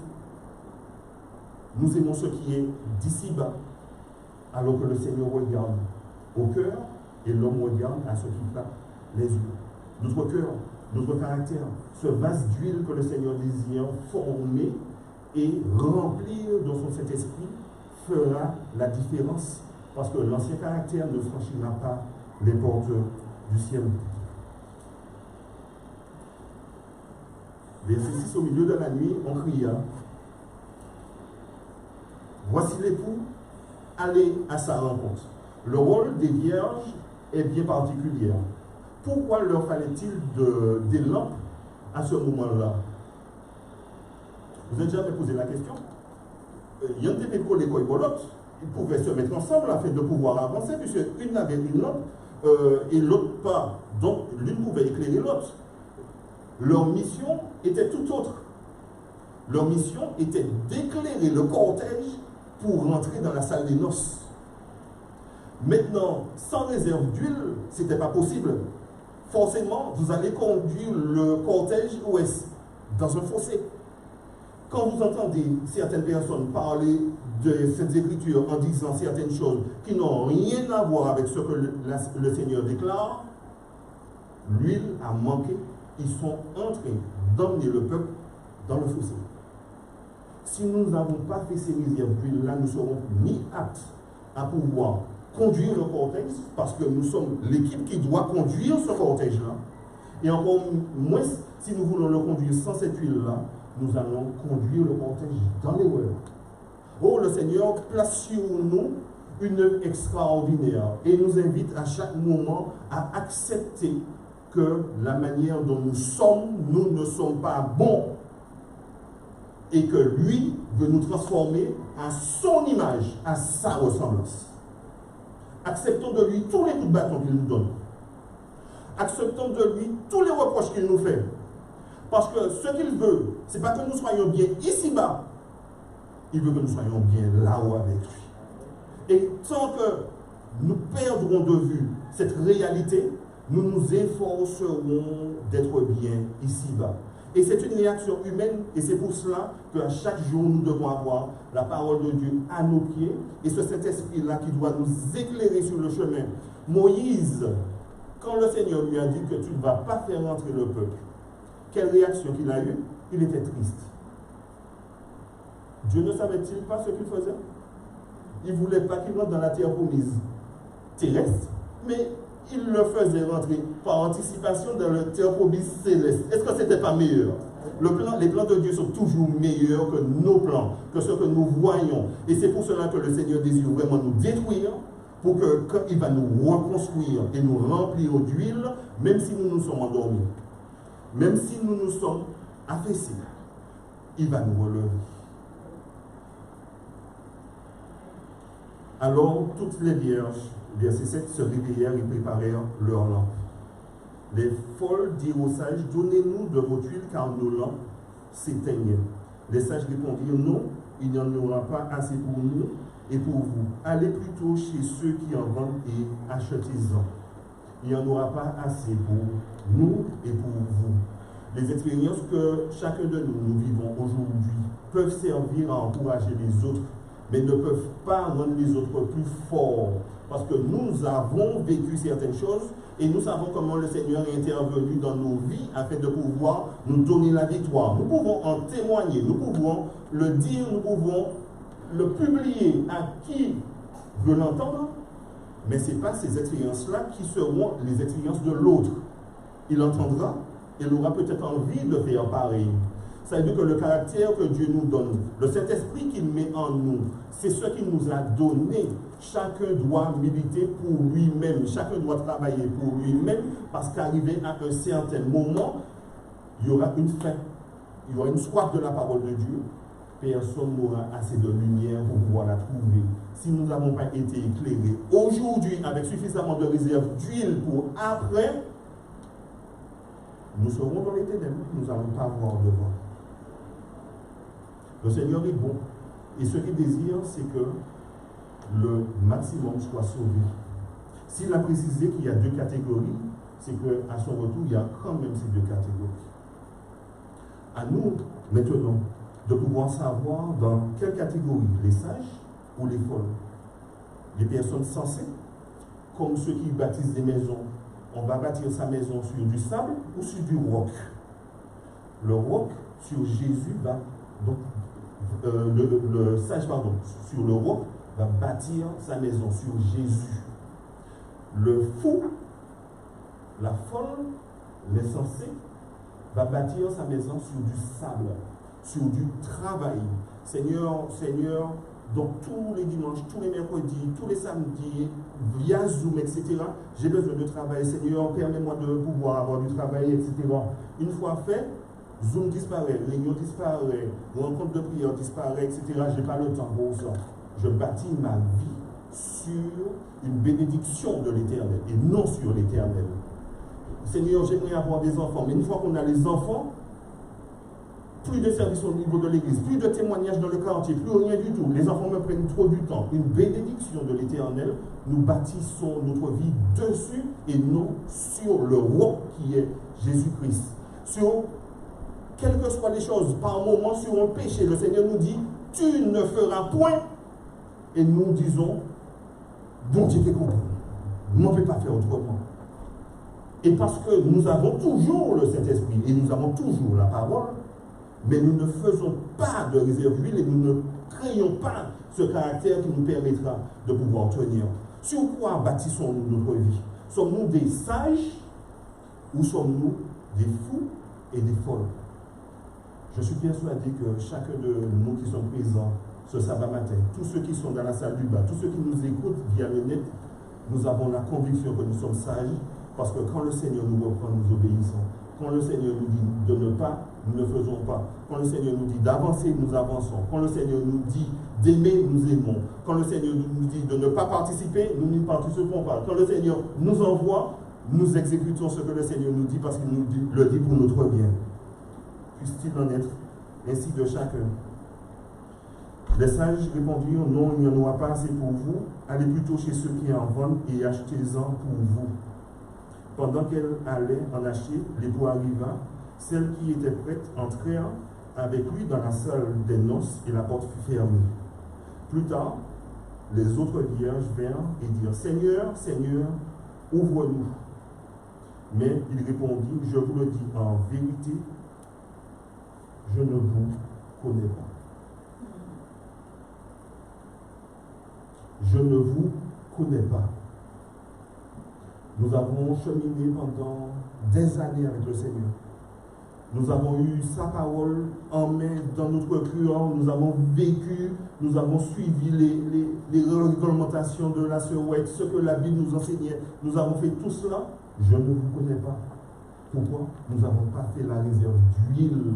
Nous aimons ce qui est d'ici-bas, alors que le Seigneur regarde au cœur Et l'homme regarde à ce qui frappe les yeux. Notre cœur, notre caractère, ce vase d'huile que le Seigneur désire former et remplir dans son Saint-Esprit fera la différence. Parce que l'ancien caractère ne franchira pas les portes du ciel. Verset 6, au milieu de la nuit, on cria, voici l'époux, allez à sa rencontre. Le rôle des vierges est bien particulier. Pourquoi leur fallait-il des lampes à ce moment-là? Vous avez déjà posé la question? Il y a des écoles bolotes, ils pouvaient se mettre ensemble afin de pouvoir avancer, puisque une avait une lampe et l'autre pas. Donc l'une pouvait éclairer l'autre. Leur mission était tout autre. Leur mission était d'éclairer le cortège pour rentrer dans la salle des noces. Maintenant, sans réserve d'huile, ce n'était pas possible. Forcément, vous allez conduire le cortège où est-ce? Dans un fossé. Quand vous entendez certaines personnes parler de cette écriture en disant certaines choses qui n'ont rien à voir avec ce que le Seigneur déclare, l'huile a manqué. Ils sont en train d'emmener le peuple dans le fossé. Si nous n'avons pas fait ces réserves d'huile-là, nous serons ni aptes à pouvoir conduire le cortège, parce que nous sommes l'équipe qui doit conduire ce cortège-là. Et encore moins, si nous voulons le conduire sans cette huile-là, nous allons conduire le cortège dans l'erreur. Oh, le Seigneur place sur nous une œuvre extraordinaire et nous invite à chaque moment à accepter que la manière dont nous sommes, nous ne sommes pas bons et que lui veut nous transformer à son image, à sa ressemblance. Acceptons de lui tous les coups de bâton qu'il nous donne. Acceptons de lui tous les reproches qu'il nous fait. Parce que ce qu'il veut, ce n'est pas que nous soyons bien ici-bas. Il veut que nous soyons bien là-haut avec lui. Et tant que nous perdrons de vue cette réalité, nous nous efforcerons d'être bien ici-bas. Et c'est une réaction humaine, et c'est pour cela qu'à chaque jour, nous devons avoir la parole de Dieu à nos pieds, et ce Saint-Esprit-là qui doit nous éclairer sur le chemin. Moïse, quand le Seigneur lui a dit que tu ne vas pas faire entrer le peuple, quelle réaction qu'il a eue? Il était triste. Dieu ne savait-il pas ce qu'il faisait? Il ne voulait pas qu'il rentre dans la terre promise terrestre, mais il le faisait rentrer par anticipation dans la terre promise céleste. Est-ce que ce n'était pas meilleur? Les plans de Dieu sont toujours meilleurs que nos plans, que ce que nous voyons. Et c'est pour cela que le Seigneur désire vraiment nous détruire, pour que quand il va nous reconstruire et nous remplir d'huile, même si nous nous sommes endormis, même si nous nous sommes affaissés, il va nous relever. Alors, toutes les vierges, verset 7, se réveillèrent et préparèrent leurs lampes. Les folles dirent aux sages, donnez-nous de votre huile car nos lampes s'éteignent. Les sages répondirent, non, il n'y en aura pas assez pour nous et pour vous. Allez plutôt chez ceux qui en vendent et achetez-en. Il n'y en aura pas assez pour nous et pour vous. Les expériences que chacun de nous vivons aujourd'hui peuvent servir à encourager les autres, mais ne peuvent pas rendre les autres plus forts. Parce que nous avons vécu certaines choses et nous savons comment le Seigneur est intervenu dans nos vies afin de pouvoir nous donner la victoire. Nous pouvons en témoigner, nous pouvons le dire, nous pouvons le publier à qui veut l'entendre, mais ce n'est pas ces expériences-là qui seront les expériences de l'autre. Il entendra, il aura peut-être envie de faire pareil. Ça veut dire que le caractère que Dieu nous donne, le Saint-Esprit qu'il met en nous, c'est ce qu'il nous a donné. Chacun doit militer pour lui-même, chacun doit travailler pour lui-même, parce qu'arrivé à un certain moment, il y aura une faim, il y aura une soif de la parole de Dieu. Personne n'aura assez de lumière pour pouvoir la trouver. Si nous n'avons pas été éclairés aujourd'hui avec suffisamment de réserve d'huile pour après, nous serons dans les ténèbres, nous n'allons pas voir devant. Le Seigneur est bon. Et ce qu'il désire, c'est que le maximum soit sauvé. S'il a précisé qu'il y a deux catégories, c'est qu'à son retour, il y a quand même ces deux catégories. À nous, maintenant, de pouvoir savoir dans quelle catégorie, les sages ou les folles, les personnes sensées, comme ceux qui bâtissent des maisons. On va bâtir sa maison sur du sable ou sur du roc. Le roc sur Jésus va donc le sage sur le roc va bâtir sa maison sur Jésus. Le fou, la folle, l'insensé va bâtir sa maison sur du sable, sur du travail. Seigneur, donc tous les dimanches, tous les mercredis, tous les samedis, via Zoom, etc., j'ai besoin de travail. Seigneur, permets-moi de pouvoir avoir du travail, etc. Une fois fait, Zoom disparaît, réunion disparaît, rencontre de prière disparaît, etc. Je n'ai pas le temps pour ça. Je bâtis ma vie sur une bénédiction de l'Éternel et non sur l'Éternel. Seigneur, j'aimerais avoir des enfants, mais une fois qu'on a les enfants, plus de services au niveau de l'église, plus de témoignages dans le quartier, plus rien du tout. Les enfants me prennent trop du temps. Une bénédiction de l'Éternel, nous bâtissons notre vie dessus et non sur le roc qui est Jésus-Christ. Sur, quelles que soient les choses, par moment sur un péché, le Seigneur nous dit, tu ne feras point. Et nous disons, bon Dieu qui comprend, on ne peut pas faire autrement. Et parce que nous avons toujours le Saint-Esprit et nous avons toujours la parole, mais nous ne faisons pas de réserve d'huile et nous ne créons pas ce caractère qui nous permettra de pouvoir tenir. Sur quoi bâtissons-nous notre vie? Sommes-nous des sages ou sommes-nous des fous et des folles? Je suis persuadé que chacun de nous qui sommes présents ce sabbat matin, tous ceux qui sont dans la salle du bas, tous ceux qui nous écoutent via le net, nous avons la conviction que nous sommes sages parce que quand le Seigneur nous reprend, nous obéissons. Quand le Seigneur nous dit de ne pas, nous ne faisons pas. Quand le Seigneur nous dit d'avancer, nous avançons. Quand le Seigneur nous dit d'aimer, nous aimons. Quand le Seigneur nous dit de ne pas participer, nous n'y participons pas. Quand le Seigneur nous envoie, nous exécutons ce que le Seigneur nous dit parce qu'il nous le dit pour notre bien. Puisse-t-il en être ainsi de chacun. Les sages répondirent, non, il n'y en aura pas assez pour vous. Allez plutôt chez ceux qui en vendent et achetez-en pour vous. Pendant qu'elle allait en acheter, l'époux arriva. Celles qui étaient prêtes entrèrent avec lui dans la salle des noces et la porte fut fermée. Plus tard, les autres vierges vinrent et dirent, Seigneur, Seigneur, ouvre-nous. Mais il répondit, je vous le dis en vérité, je ne vous connais pas. Je ne vous connais pas. Nous avons cheminé pendant des années avec le Seigneur. Nous avons eu sa parole en main dans notre cœur. Nous avons vécu, nous avons suivi les réglementations de la sœur White, ce que la Bible nous enseignait. Nous avons fait tout cela. Je ne vous connais pas. Pourquoi? Nous n'avons pas fait la réserve d'huile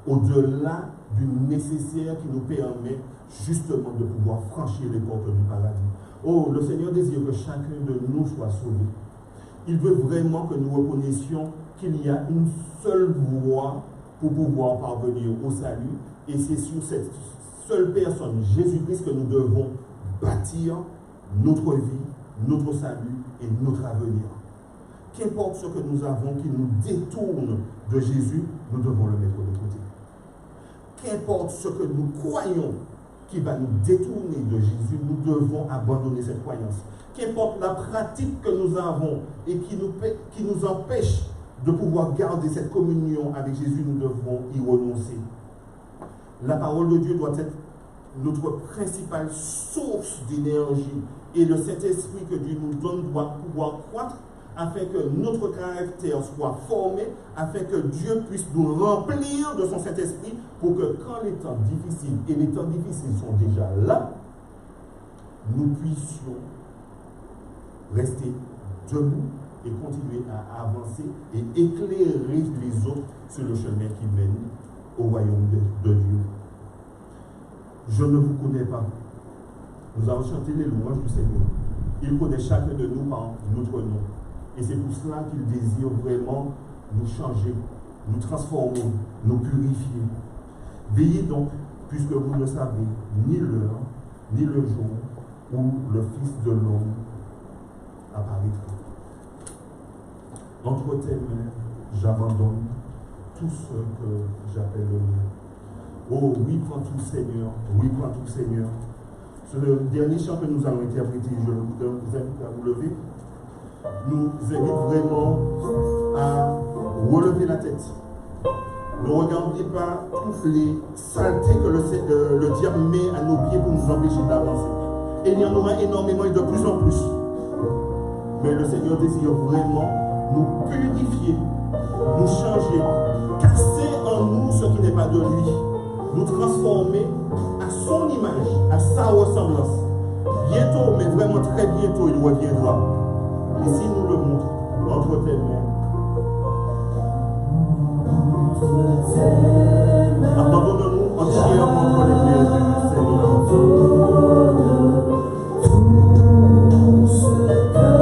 au-delà du nécessaire qui nous permet justement de pouvoir franchir les portes du paradis. Oh, le Seigneur désire que chacun de nous soit sauvé. Il veut vraiment que nous reconnaissions qu'il y a une seule voie pour pouvoir parvenir au salut, et c'est sur cette seule personne, Jésus-Christ, que nous devons bâtir notre vie, notre salut et notre avenir. Qu'importe ce que nous avons qui nous détourne de Jésus, nous devons le mettre de côté. Qu'importe ce que nous croyons qui va nous détourner de Jésus, nous devons abandonner cette croyance. Qu'importe la pratique que nous avons et qui nous empêche de pouvoir garder cette communion avec Jésus, nous devons y renoncer. La parole de Dieu doit être notre principale source d'énergie, et le Saint-Esprit que Dieu nous donne doit pouvoir croître afin que notre caractère soit formé, afin que Dieu puisse nous remplir de son Saint-Esprit pour que quand les temps difficiles, et les temps difficiles sont déjà là, nous puissions rester debout et continuer à avancer et éclairer les autres sur le chemin qui mène au royaume de Dieu. Je ne vous connais pas. Nous avons chanté les louanges du Seigneur. Il connaît chacun de nous par notre nom. Et c'est pour cela qu'il désire vraiment nous changer, nous transformer, nous purifier. Veillez donc, puisque vous ne savez ni l'heure, ni le jour où le Fils de l'homme apparaîtra. Entre tes mains, j'abandonne tout ce que j'appelle le mien. Oh oui, prends tout Seigneur, oui, prends tout Seigneur. C'est le dernier chant que nous allons interpréter. Je vous invite à vous lever. nous invite vraiment à relever la tête. Ne regardez pas toutes les saletés que le diable met à nos pieds pour nous empêcher d'avancer. Et il y en aura énormément et de plus en plus. Mais le Seigneur désire vraiment nous purifier, nous changer, casser en nous ce qui n'est pas de lui, nous transformer à son image, à sa ressemblance. Bientôt, mais vraiment très bientôt, il reviendra. Et s'il nous le montre, entre tes mains, abandonnons-nous entièrement entre les mains du Seigneur. Tout ce que j'appelle le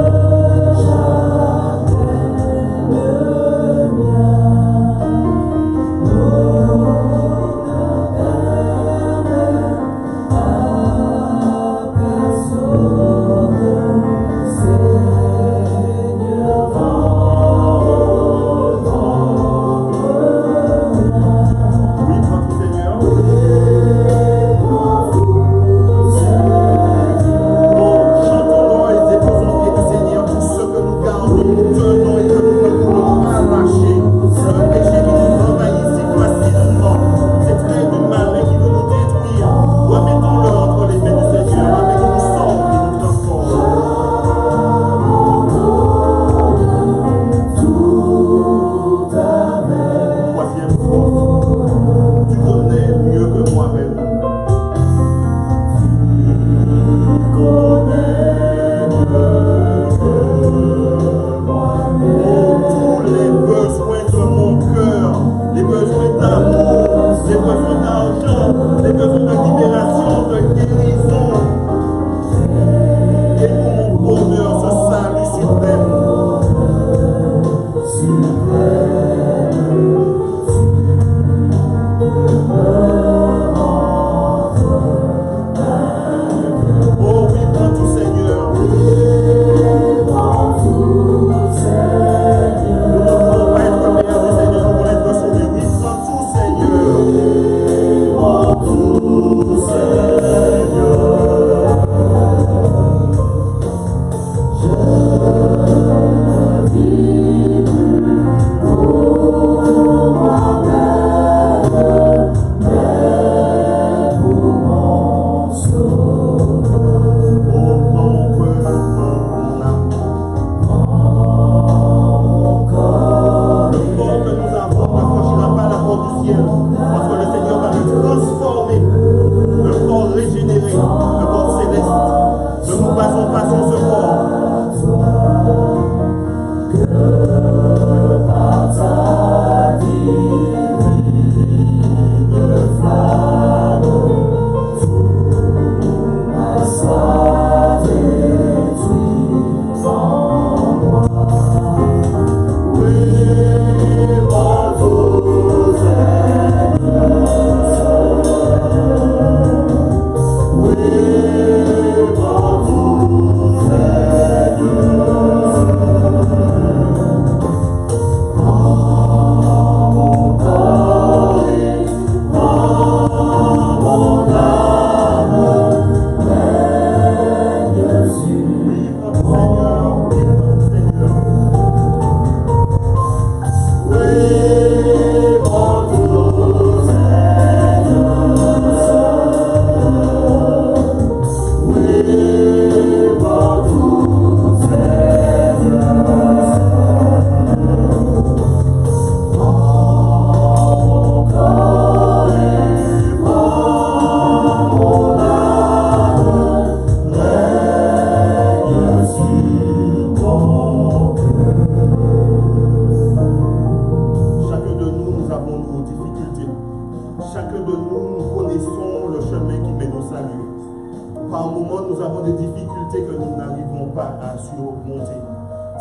mien, à personne, Seigneur,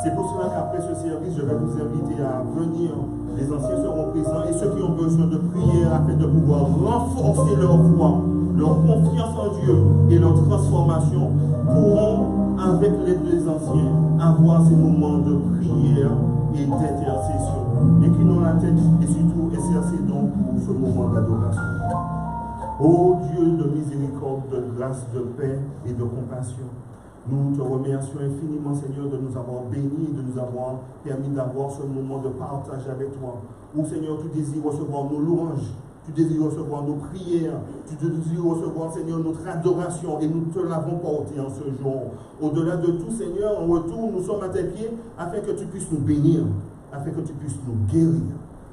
C'est pour cela qu'après ce service, je vais vous inviter à venir. Les anciens seront présents et ceux qui ont besoin de prière afin de pouvoir renforcer leur foi, leur confiance en Dieu et leur transformation pourront, avec l'aide des anciens, avoir ces moments de prière et d'intercession. Inclinons la tête et surtout exercez-donc pour ce moment d'adoration. Ô Dieu de miséricorde, de grâce, de paix et de compassion, Nous te remercions infiniment, Seigneur, de nous avoir bénis, de nous avoir permis d'avoir ce moment de partage avec toi. Où, Seigneur, tu désires recevoir nos louanges, tu désires recevoir nos prières, tu désires recevoir, Seigneur, notre adoration, et nous te l'avons porté en ce jour. Au-delà de tout, Seigneur, en retour, nous sommes à tes pieds afin que tu puisses nous bénir, afin que tu puisses nous guérir,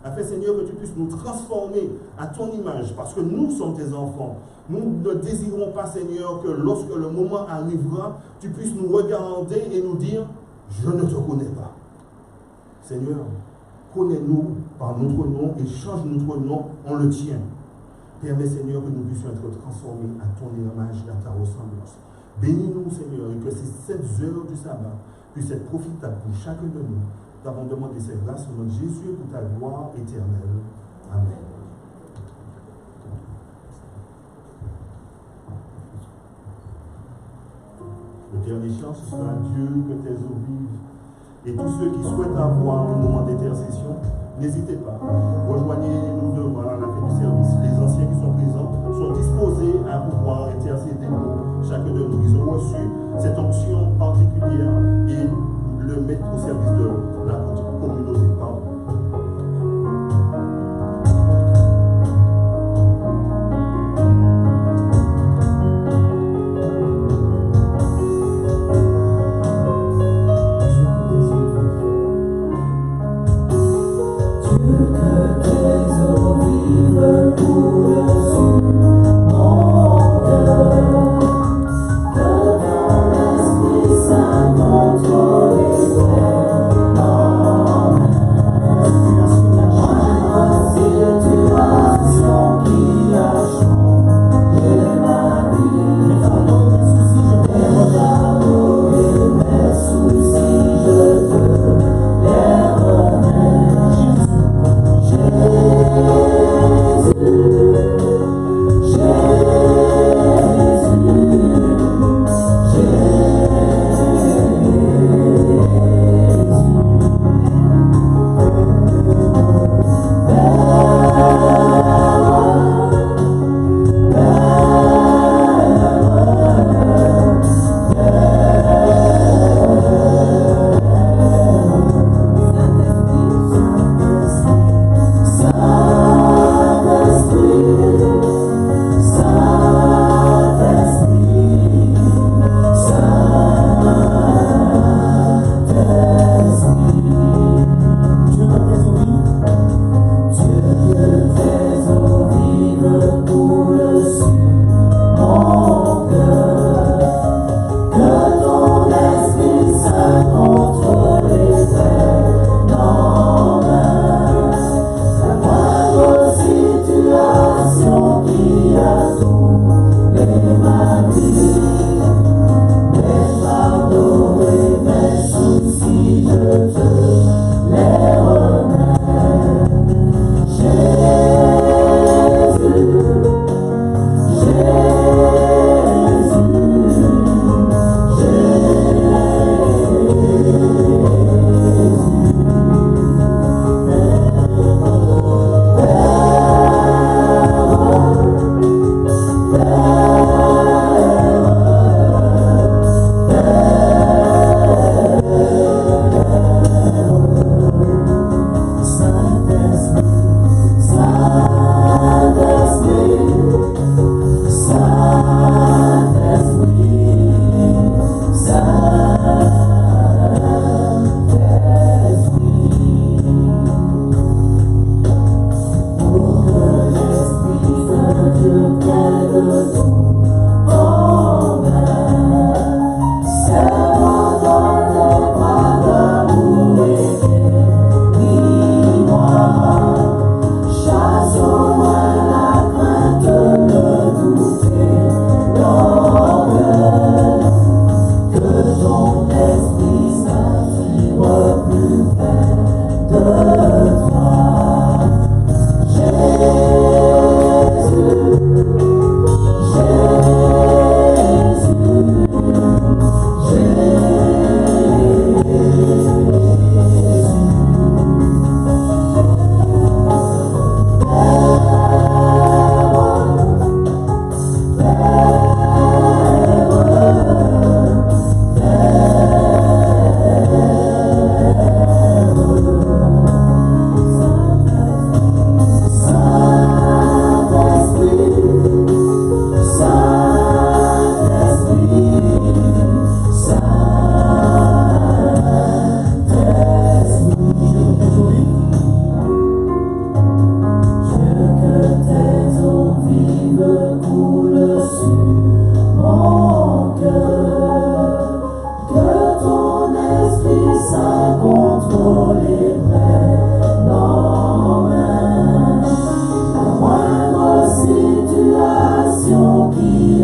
afin, Seigneur, que tu puisses nous transformer à ton image, parce que nous sommes tes enfants. Nous ne désirons pas, Seigneur, que lorsque le moment arrivera, tu puisses nous regarder et nous dire « Je ne te connais pas ». Seigneur, connais-nous par notre nom et change notre nom en le tien. Permets, Seigneur, que nous puissions être transformés à ton image et à ta ressemblance. Bénis-nous, Seigneur, et que ces 7 heures du sabbat puissent être profitables pour chacun de nous. Nous avons demandé ces grâces au nom de Jésus pour ta gloire éternelle. Amen. Le dernier chant, ce sera Dieu que tes eaux vivent. Et tous ceux qui souhaitent avoir un moment d'intercession, n'hésitez pas. Rejoignez-nous devant la fin du service. Les anciens qui sont présents sont disposés à pouvoir intercéder pour chacun de nous. Ils ont reçu cette onction particulière et le mettre au service de la communauté. Pardon.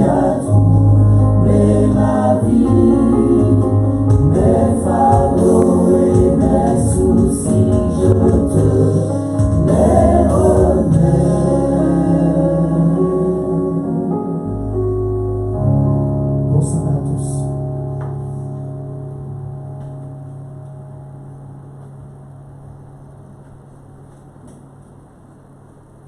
à tout